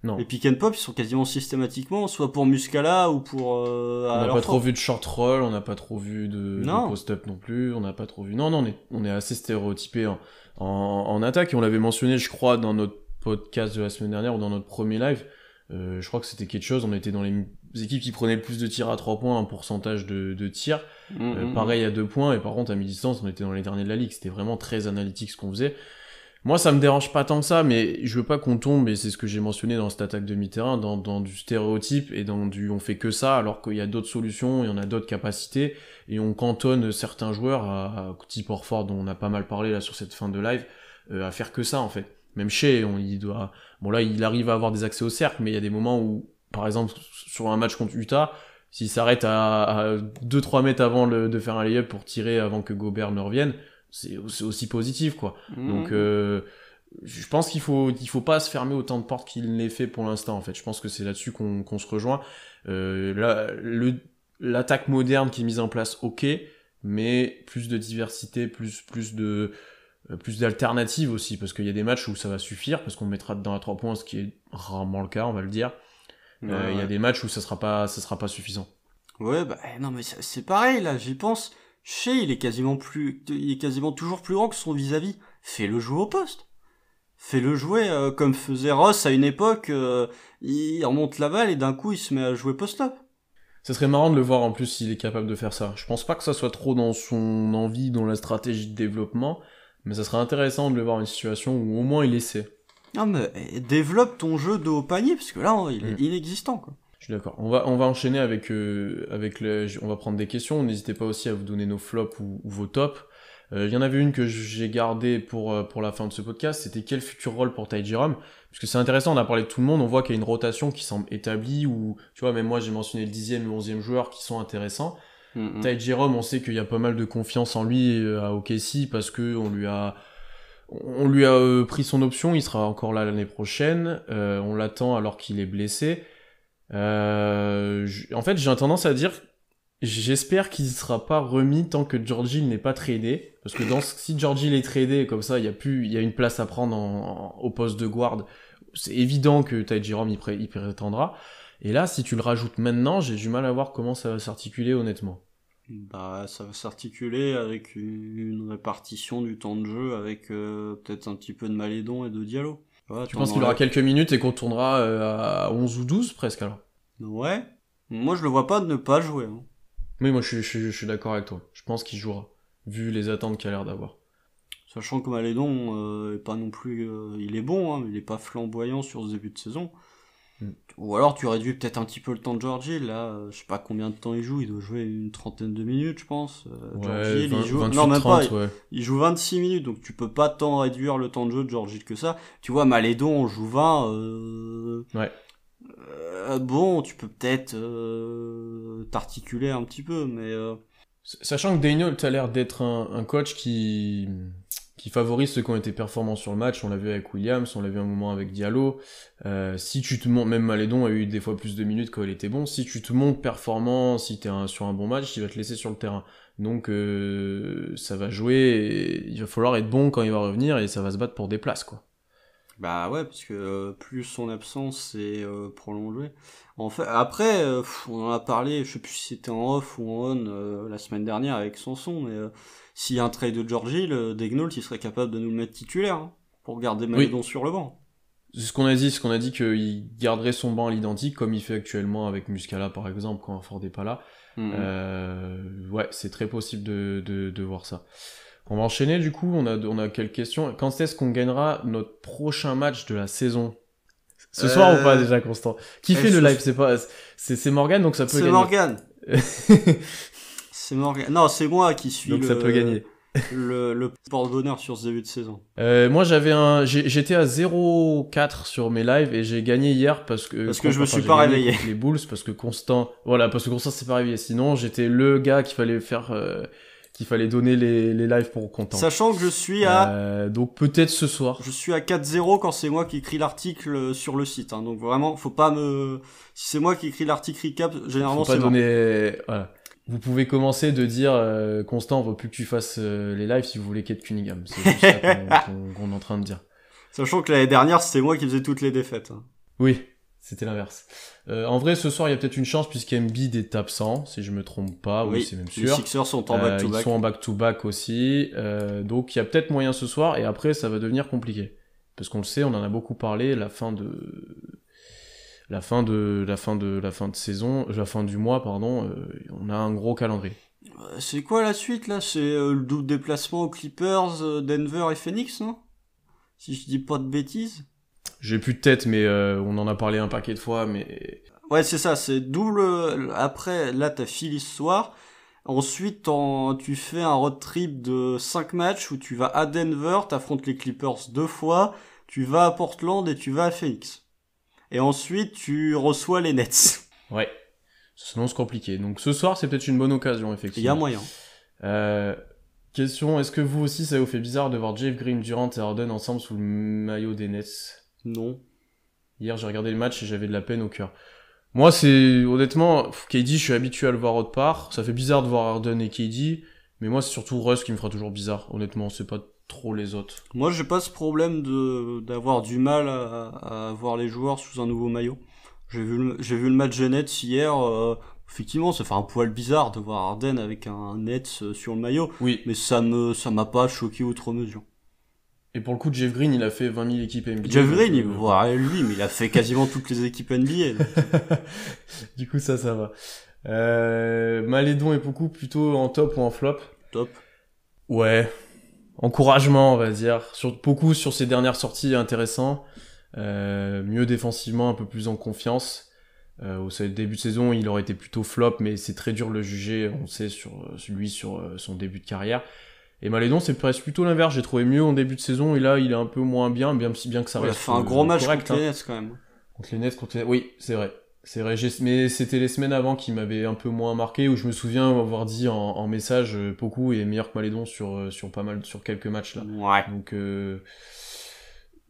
Non. Les pick and pop, ils sont quasiment systématiquement soit pour Muscala ou pour on n'a pas trop vu de short roll, on n'a pas trop vu de post-up non plus, on n'a pas trop vu. Non, on est assez stéréotypé en attaque, et on l'avait mentionné, je crois, dans notre podcast de la semaine dernière ou dans notre premier live. Je crois que c'était quelque chose, on était dans les équipes qui prenaient le plus de tirs à 3 points, un pourcentage de tirs. Pareil à 2 points, et par contre à mi-distance, on était dans les derniers de la ligue. C'était vraiment très analytique ce qu'on faisait. Moi, ça me dérange pas tant que ça, mais je veux pas qu'on tombe, et c'est ce que j'ai mentionné dans cette attaque demi-terrain, dans du stéréotype et dans du on fait que ça, alors qu'il y a d'autres solutions, il y en a d'autres capacités, et on cantonne certains joueurs, type Horford, dont on a pas mal parlé là sur cette fin de live, à faire que ça en fait. Même il arrive à avoir des accès au cercle, mais il y a des moments où, par exemple, sur un match contre Utah, s'il s'arrête à 2-3 mètres avant de faire un lay-up pour tirer avant que Gobert ne revienne, c'est aussi positif, quoi. Donc, je pense qu'il faut pas se fermer autant de portes qu'il l'est fait pour l'instant, en fait. Je pense que c'est là-dessus qu'on se rejoint. L'attaque moderne qui est mise en place, ok, mais plus de diversité, plus d'alternatives aussi, parce qu'il y a des matchs où ça va suffire, parce qu'on mettra dedans à 3 points, ce qui est rarement le cas, on va le dire. Il y a des matchs où ça sera pas suffisant. Ouais, non, mais c'est pareil, là, j'y pense. Shea, il est quasiment toujours plus grand que son vis-à-vis. Fais-le jouer au poste. Fais-le jouer comme faisait Ross à une époque. Il remonte la balle et d'un coup, il se met à jouer post-up. Ça serait marrant de le voir en plus s'il est capable de faire ça. Je pense pas que ça soit trop dans son envie, dans la stratégie de développement, mais ça serait intéressant de le voir dans une situation où au moins il essaie. Non, mais développe ton jeu de haut panier, parce que là, il est inexistant, quoi. Je suis d'accord. On va enchaîner on va prendre des questions. N'hésitez pas aussi à vous donner nos flops ou vos tops. Il y en avait une que j'ai gardée pour la fin de ce podcast. C'était quel futur rôle pour Ty Jerome? Parce que c'est intéressant, on a parlé de tout le monde. On voit qu'il y a une rotation qui semble établie, ou, tu vois, même moi j'ai mentionné le 10e et le 11e joueur qui sont intéressants. Ty Jerome, on sait qu'il y a pas mal de confiance en lui à OKC parce que on lui a pris son option. Il sera encore là l'année prochaine. On l'attend alors qu'il est blessé. En fait, j'ai tendance à dire, j'espère qu'il ne sera pas remis tant que George Hill n'est pas tradé, parce que si George Hill est tradé, comme ça, il y a une place à prendre au poste de guard. C'est évident que Ty Jerome y prétendra. Et là, si tu le rajoutes maintenant, j'ai du mal à voir comment ça va s'articuler, honnêtement. Ça va s'articuler avec une répartition du temps de jeu avec peut-être un petit peu de Malédon et de Diallo. Ouais, tu penses qu'il aura quelques minutes et qu'on tournera à 11 ou 12 presque alors? Ouais. Moi je le vois pas de ne pas jouer. Hein. Oui, moi je suis d'accord avec toi. Je pense qu'il jouera, vu les attentes qu'il a l'air d'avoir. Sachant que Malédon est pas non plus... il est bon, hein, mais il est pas flamboyant sur ce début de saison. Ou alors tu réduis peut-être un petit peu le temps de George Hill, là, je sais pas combien de temps il joue, il doit jouer une trentaine de minutes, je pense. George Hill, il joue... 28, non, même 30, pas, il joue 26 minutes, donc tu peux pas tant réduire le temps de jeu de George Hill que ça. Tu vois, Malédon, on joue 20, ouais. Bon, tu peux peut-être t'articuler un petit peu, mais... Sachant que Daniel, t'as l'air d'être un coach qui favorise ceux qui ont été performants sur le match. On l'a vu avec Williams, on l'a vu un moment avec Diallo. Si tu te montres, même Malédon a eu des fois plus de minutes quand il était bon. Si tu te montres performant, si t'es sur un bon match, il va te laisser sur le terrain. Donc ça va jouer, et il va falloir être bon quand il va revenir, et ça va se battre pour des places, quoi. Bah ouais, parce que plus son absence est prolongée. En fait, après, on en a parlé, je sais plus si c'était en off ou en on la semaine dernière avec Sanson, mais s'il y a un trade de George Hill, Daigneault, il serait capable de nous le mettre titulaire, hein, pour garder Malédon sur le banc. C'est ce qu'on a dit qu'il garderait son banc à l'identique, comme il fait actuellement avec Muscala par exemple, quand Ford n'est pas là. Ouais, c'est très possible de voir ça. On va enchaîner du coup, on a quelques questions. Quand est-ce qu'on gagnera notre prochain match de la saison? Ce soir ou pas déjà, Constant? Qui fait le live? C'est Morgane, donc ça peut gagner. C'est Morgane. C'est Morgane. Non, c'est moi qui suis donc ça peut gagner. le porte-bonheur sur ce début de saison. Moi j'étais à 0,4 sur mes lives et j'ai gagné hier parce que je me suis pas réveillé. Les Bulls, parce que Constant s'est pas réveillé. Sinon j'étais le gars qu'il fallait faire qu'il fallait donner les lives pour content. Sachant que je suis à... donc peut-être ce soir. Je suis à 4-0 quand c'est moi qui écris l'article sur le site. Hein. Donc vraiment, faut pas me... Si c'est moi qui écris l'article recap, généralement faut pas c'est donner... Voilà. Vous pouvez commencer de dire Constant, on veut plus que tu fasses les lives si vous voulez Kate Cunningham. C'est juste ça qu'on est en train de dire. Sachant que l'année dernière, c'était moi qui faisais toutes les défaites. Hein. Oui, c'était l'inverse. En vrai, ce soir, il y a peut-être une chance puisqu'Embiid est absent, si je me trompe pas. Oui, c'est même sûr. Les Sixers sont en back-to-back. Ils sont en back-to-back aussi. Donc, il y a peut-être moyen ce soir. Et après, ça va devenir compliqué. Parce qu'on le sait, on en a beaucoup parlé. La fin de saison, la fin du mois, pardon. On a un gros calendrier. C'est quoi la suite là? C'est le double déplacement aux Clippers, Denver et Phoenix, non? Si je dis pas de bêtises. J'ai plus de tête, mais on en a parlé un paquet de fois, mais... Ouais, c'est ça, c'est double... Après, là, t'as Philly ce soir. Ensuite, tu fais un road trip de 5 matchs où tu vas à Denver, t'affrontes les Clippers 2 fois, tu vas à Portland et tu vas à Phoenix. Et ensuite, tu reçois les Nets. Ouais, sinon c'est compliqué. Donc ce soir, c'est peut-être une bonne occasion, effectivement. Il y a moyen. Question, est-ce que vous aussi, ça vous fait bizarre de voir Jeff Green, Durant et Harden ensemble sous le maillot des Nets? Non. Hier, j'ai regardé le match et j'avais de la peine au cœur. Moi, honnêtement, KD, je suis habitué à le voir autre part. Ça fait bizarre de voir Harden et KD, mais moi, c'est surtout Russ qui me fera toujours bizarre. Honnêtement, c'est pas trop les autres. Moi, j'ai pas ce problème d'avoir du mal à voir les joueurs sous un nouveau maillot. J'ai vu le match des Nets hier. Effectivement, ça fait un poil bizarre de voir Harden avec un Nets sur le maillot. Oui. Mais ça m'a pas choqué outre mesure. Et pour le coup, Jeff Green, il a fait 20 000 équipes NBA. Jeff Green, lui, mais il a fait quasiment toutes les équipes NBA. Du coup, ça va. Malédon et Poku plutôt en top ou en flop? Top. Ouais. Encouragement, on va dire. Poku sur ses dernières sorties, intéressant. Mieux défensivement, un peu plus en confiance. Au début de saison, il aurait été plutôt flop, mais c'est très dur de le juger, on sait, sur son début de carrière. Et Malédon, c'est presque plutôt l'inverse. J'ai trouvé mieux en début de saison, et là, il est un peu moins bien si bien que ça reste. Il a fait un gros match correct, contre les Nets, quand même. Contre les Nets, oui, c'est vrai. Mais c'était les semaines avant qui m'avaient un peu moins marqué, où je me souviens avoir dit en message, Poku est meilleur que Malédon sur quelques matchs, là. Ouais. Donc,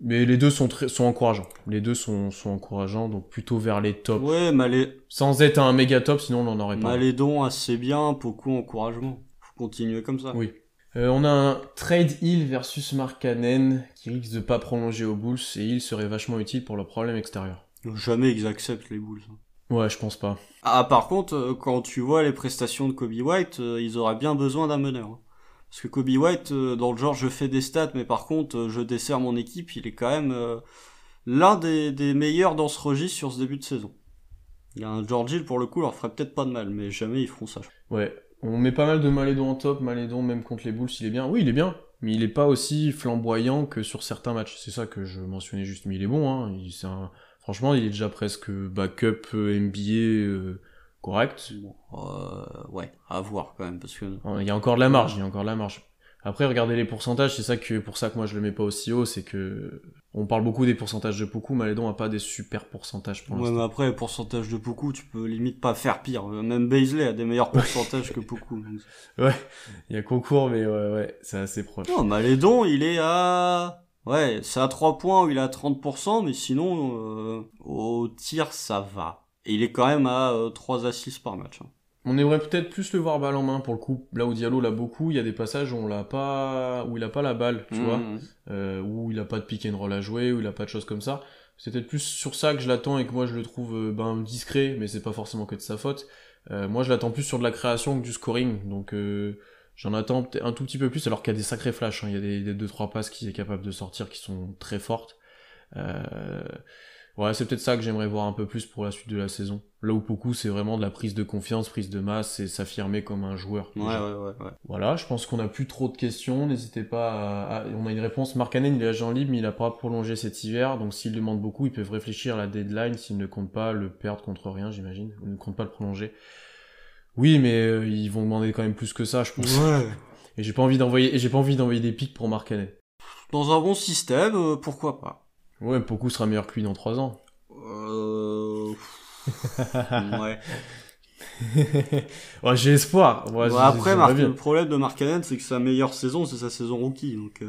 mais les deux sont encourageants. Les deux sont encourageants, donc plutôt vers les tops. Ouais, sans être un méga top, sinon on en aurait pas. Malédon assez bien, Poku encouragement. Faut continuer comme ça. Oui. On a un Trade Hill versus Markkanen qui risque de pas prolonger aux Bulls, et Hill serait vachement utile pour leurs problèmes extérieurs. Jamais ils acceptent les Bulls. Ouais, je pense pas. Ah, par contre, quand tu vois les prestations de Kobe White, ils auraient bien besoin d'un meneur. Parce que Kobe White, dans le genre je fais des stats, mais par contre je desserre mon équipe, il est quand même l'un des meilleurs dans ce registre sur ce début de saison. Il y a un George Hill pour le coup, leur ferait peut-être pas de mal, mais jamais ils feront ça. Ouais, on met pas mal de Malédon en top, Malédon même contre les Bulls, il est bien. Oui, il est bien, mais il est pas aussi flamboyant que sur certains matchs. C'est ça que je mentionnais juste, mais il est bon, hein. Franchement, il est déjà presque backup NBA correct. Bon, ouais, à voir quand même, parce que... Il y a encore de la marge, Après, regardez les pourcentages, c'est pour ça que moi je le mets pas aussi haut, c'est que on parle beaucoup des pourcentages de Poku, Malédon a pas des super pourcentages pour l'instant. Ouais, mais après, les pourcentages de Poku, tu peux limite pas faire pire. Même Bazley a des meilleurs pourcentages que Poku. Ouais, il y a concours, mais ouais, c'est assez proche. Non, Malédon, il est à... Ouais, c'est à 3 points où il est à 30%, mais sinon, au tir, ça va. Et il est quand même à 3 assists par match. Hein. On aimerait peut-être plus le voir balle en main pour le coup. Là où Diallo l'a beaucoup, il y a des passages où il a pas la balle, tu vois, où il a pas de pick and roll à jouer, où il a pas de choses comme ça. C'est peut-être plus sur ça que je l'attends et que moi je le trouve discret, mais c'est pas forcément que de sa faute. Moi je l'attends plus sur de la création que du scoring, donc j'en attends peut-être un tout petit peu plus, alors qu'il y a des sacrés flashs, hein. Il y a des 2-3 passes qu'il est capable de sortir qui sont très fortes. Ouais, c'est peut-être ça que j'aimerais voir un peu plus pour la suite de la saison. Là où Poku, c'est vraiment de la prise de confiance, prise de masse et s'affirmer comme un joueur. Ouais. Voilà, je pense qu'on a plus trop de questions. N'hésitez pas on a une réponse. Markkanen, il est agent libre, mais il n'a pas prolongé cet hiver. Donc s'il demande beaucoup, ils peuvent réfléchir à la deadline s'ils ne comptent pas le perdre contre rien, j'imagine. Ou ne comptent pas le prolonger. Oui, mais ils vont demander quand même plus que ça, je pense. Ouais. Et j'ai pas envie d'envoyer des pics pour Markkanen. Dans un bon système, pourquoi pas. Ouais, Poku sera meilleur que lui dans 3 ans. Ouais. Ouais, j'ai espoir. Ouais, Bon, après, j'aimerais bien. Le problème de Markkanen, c'est que sa meilleure saison, c'est sa saison rookie. Donc,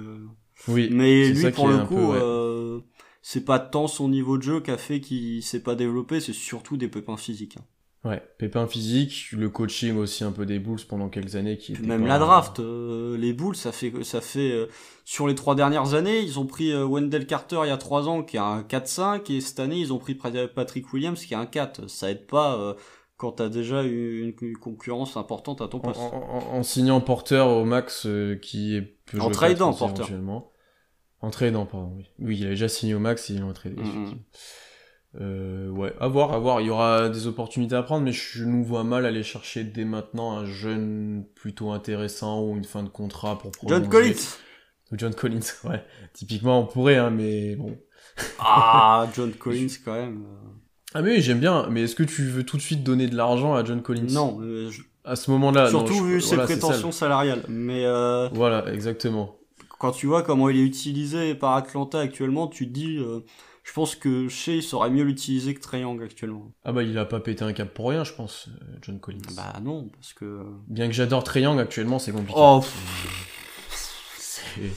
Oui, mais c'est lui, ça qui pour est le un peu, coup, ouais. c'est pas tant son niveau de jeu qu'a fait qu'il s'est pas développé, c'est surtout des pépins physiques. Hein. Ouais, pépin physique, le coaching aussi un peu des Bulls pendant quelques années qui Puis était même la pas... draft, les Bulls, ça fait sur les 3 dernières années, ils ont pris Wendell Carter il y a 3 ans qui est un 4-5 et cette année ils ont pris Patrick Williams qui est un 4. Ça aide pas quand t'as déjà une concurrence importante à ton En, poste. en signant Porter au max peut En jouer 4 tradant aussi Porter. éventuellement. En tradant, pardon, oui. Oui, il avait déjà signé au max et il est en trade, effectivement. Ouais, à voir, à voir. Il y aura des opportunités à prendre, mais je nous vois mal aller chercher dès maintenant un jeune plutôt intéressant ou une fin de contrat pour John prolonger. Collins. Ou John Collins, ouais. Typiquement, on pourrait, hein, mais bon. Ah, John Je- Collins quand même. Ah mais oui, j'aime bien, mais est-ce que tu veux tout de suite donner de l'argent à John Collins? Non, À ce moment-là, non, surtout vu ses voilà, c'est ça. prétentions salariales. Mais Voilà, exactement. quand tu vois comment il est utilisé par Atlanta actuellement, tu te dis, je pense que Shea saurait mieux l'utiliser que Trae Young actuellement. Ah bah il a pas pété un cap pour rien, je pense, John Collins. Bah non, parce que... Bien que j'adore Trae Young, actuellement, c'est compliqué. Oh, C'est...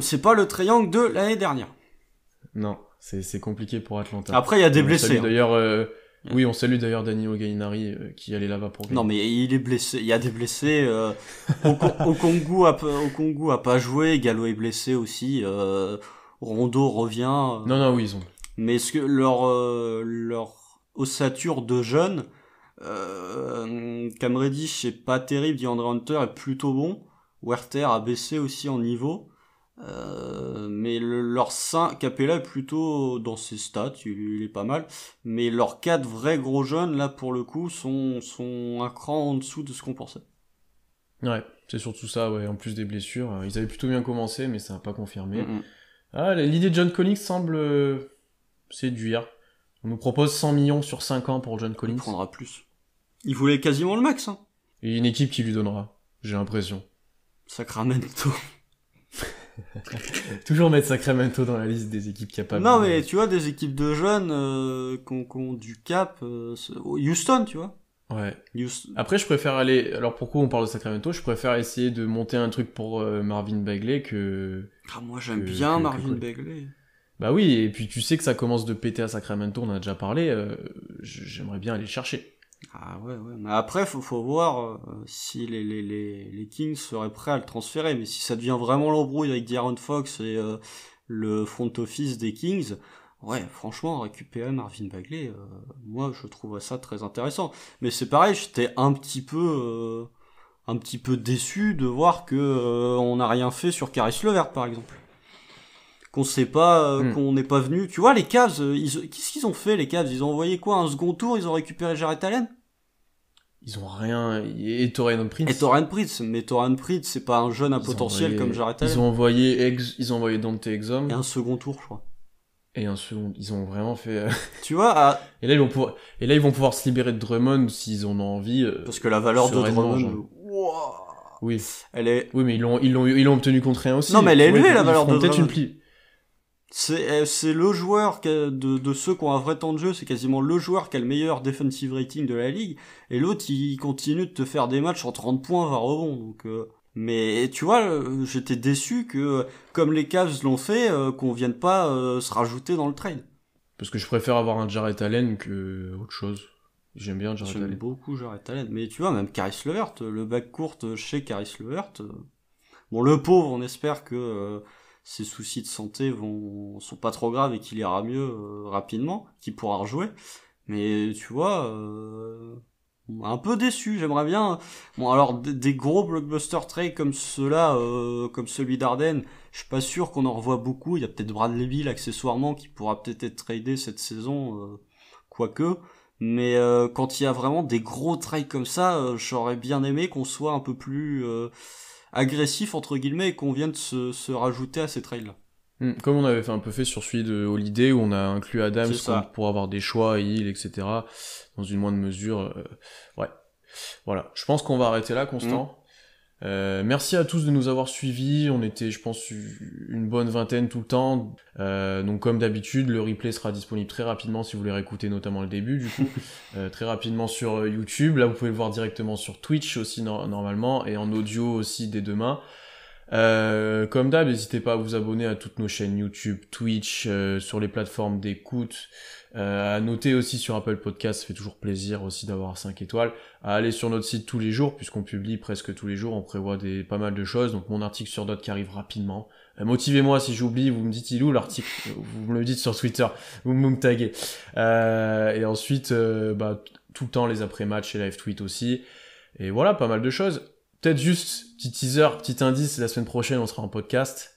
c'est pas le Trae Young de l'année dernière. Non, c'est compliqué pour Atlanta. Après, il y a des On blessés. salue Hein. d'ailleurs, oui, on salue d'ailleurs Danilo Gallinari qui allait là-bas pour gagner. Non, mais il est blessé. Il y a des blessés. Okongu a pas joué. Gallo est blessé aussi. Rondo revient. Non, non, oui, ils ont. Mais est-ce que leur ossature de jeunes, Cam Reddish est pas terrible, DeAndre Hunter est plutôt bon. Werther a baissé aussi en niveau. Mais leur 5, Capella est plutôt dans ses stats, il est pas mal. Mais leurs 4 vrais gros jeunes, là, pour le coup, sont un cran en dessous de ce qu'on pensait. Ouais, c'est surtout ça, ouais, en plus des blessures. Ils avaient plutôt bien commencé, mais ça n'a pas confirmé. Mm-mm. Ah, l'idée de John Collins semble séduire. On nous propose 100 millions sur 5 ans pour John Il Collins. prendra plus. Il voulait quasiment le max, hein. Et une équipe qui lui donnera, j'ai l'impression. Sacramento. Toujours mettre Sacramento dans la liste des équipes capables. Non, mais tu vois, des équipes de jeunes qui ont du cap. Houston, tu vois. Ouais. Houston. Après, je préfère aller... Alors, pourquoi on parle de Sacramento? Je préfère essayer de monter un truc pour Marvin Bagley que... Ah, moi, j'aime bien Marvin que... Bagley. Bah oui, et puis tu sais que ça commence de péter à Sacramento, on en a déjà parlé. J'aimerais bien aller le chercher. Ah ouais, ouais. Mais après, faut voir si les Kings seraient prêts à le transférer. Mais si ça devient vraiment l'embrouille avec De'Aaron Fox et le front office des Kings, ouais, franchement, récupérer Marvin Bagley, moi, je trouverais ça très intéressant. Mais c'est pareil, j'étais un petit peu déçu de voir que on n'a rien fait sur Caris LeVert, par exemple. Qu'on sait pas, qu'on n'est pas venu. Tu vois, les Cavs, qu'est-ce qu'ils ont fait, les Cavs? Ils ont envoyé quoi, un second tour? Ils ont récupéré Jarrett Allen? Ils ont rien... Et Taurean Prince. Et Taurean Prince, mais Taurean Prince, c'est pas un jeune à potentiel comme Jarrett Allen. Ils ont envoyé Dante Exum. Et un second tour, je crois. Et un second... Ils ont vraiment fait... Tu vois, Et là, ils vont pouvoir se libérer de Drummond s'ils en ont envie. parce que la valeur de sereinement, Drummond, wow, Oui. elle est... Oui, mais ils l'ont obtenu contre rien aussi. Non, mais elle est Tu vois, élevée, la valeur de peut-être une Drummond. pli. C'est le joueur de ceux qui ont un vrai temps de jeu, c'est quasiment le joueur qui a le meilleur defensive rating de la ligue, et l'autre il continue de te faire des matchs en 30 points 20 rebonds, donc mais tu vois, j'étais déçu que comme les Cavs l'ont fait, qu'on vienne pas se rajouter dans le trade. Parce que je préfère avoir un Jarrett Allen que autre chose. J'aime bien Jarrett J'aime Allen. beaucoup Jarrett Allen, mais tu vois, même Caris LeVert, le backcourt chez Caris LeVert, bon, le pauvre, on espère que ses soucis de santé sont pas trop graves et qu'il ira mieux rapidement, qu'il pourra rejouer. Mais tu vois, un peu déçu. J'aimerais bien. Bon, alors des gros blockbuster trades comme ceux-là, comme celui d'Arden, je suis pas sûr qu'on en revoit beaucoup. Il y a peut-être Bradley Beal accessoirement qui pourra peut-être être tradé cette saison, quoique. Mais quand il y a vraiment des gros trades comme ça, j'aurais bien aimé qu'on soit un peu plus agressif entre guillemets et qu'on vienne se rajouter à ces trades là. Comme on avait fait un peu fait sur celui de Holiday où on a inclus Adams pour avoir des choix, Hill, etc. dans une moindre mesure. Ouais, voilà. Je pense qu'on va arrêter là, Constant. Merci à tous de nous avoir suivis. On était, je pense, une bonne vingtaine tout le temps. Donc comme d'habitude, le replay sera disponible très rapidement si vous voulez réécouter notamment le début du coup. Très rapidement sur YouTube. Là, vous pouvez le voir directement sur Twitch aussi normalement et en audio aussi dès demain. Comme d'hab, n'hésitez pas à vous abonner à toutes nos chaînes YouTube, Twitch, sur les plateformes d'écoute, à noter aussi sur Apple Podcast, ça fait toujours plaisir aussi d'avoir 5 étoiles, à aller sur notre site tous les jours, puisqu'on publie presque tous les jours, on prévoit pas mal de choses, donc mon article sur Dot qui arrive rapidement. Motivez-moi si j'oublie, vous me dites il est où l'article, vous me le dites sur Twitter, vous me taguez. Et ensuite, tout le temps les après-matchs et live tweet aussi, et voilà, pas mal de choses. Peut-être juste, petit teaser, petit indice, la semaine prochaine, on sera en podcast.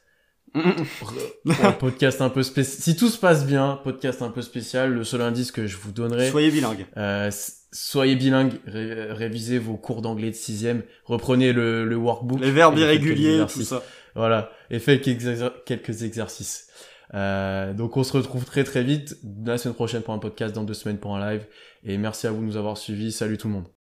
Un podcast un peu spécial. Si tout se passe bien, podcast un peu spécial. Le seul indice que je vous donnerai... Soyez bilingue. Soyez bilingue, révisez vos cours d'anglais de 6e, reprenez le workbook. Les verbes irréguliers, tout ça. Voilà, et faites quelques exercices. Donc on se retrouve très très vite la semaine prochaine pour un podcast, dans 2 semaines pour un live. Et merci à vous de nous avoir suivis. Salut tout le monde.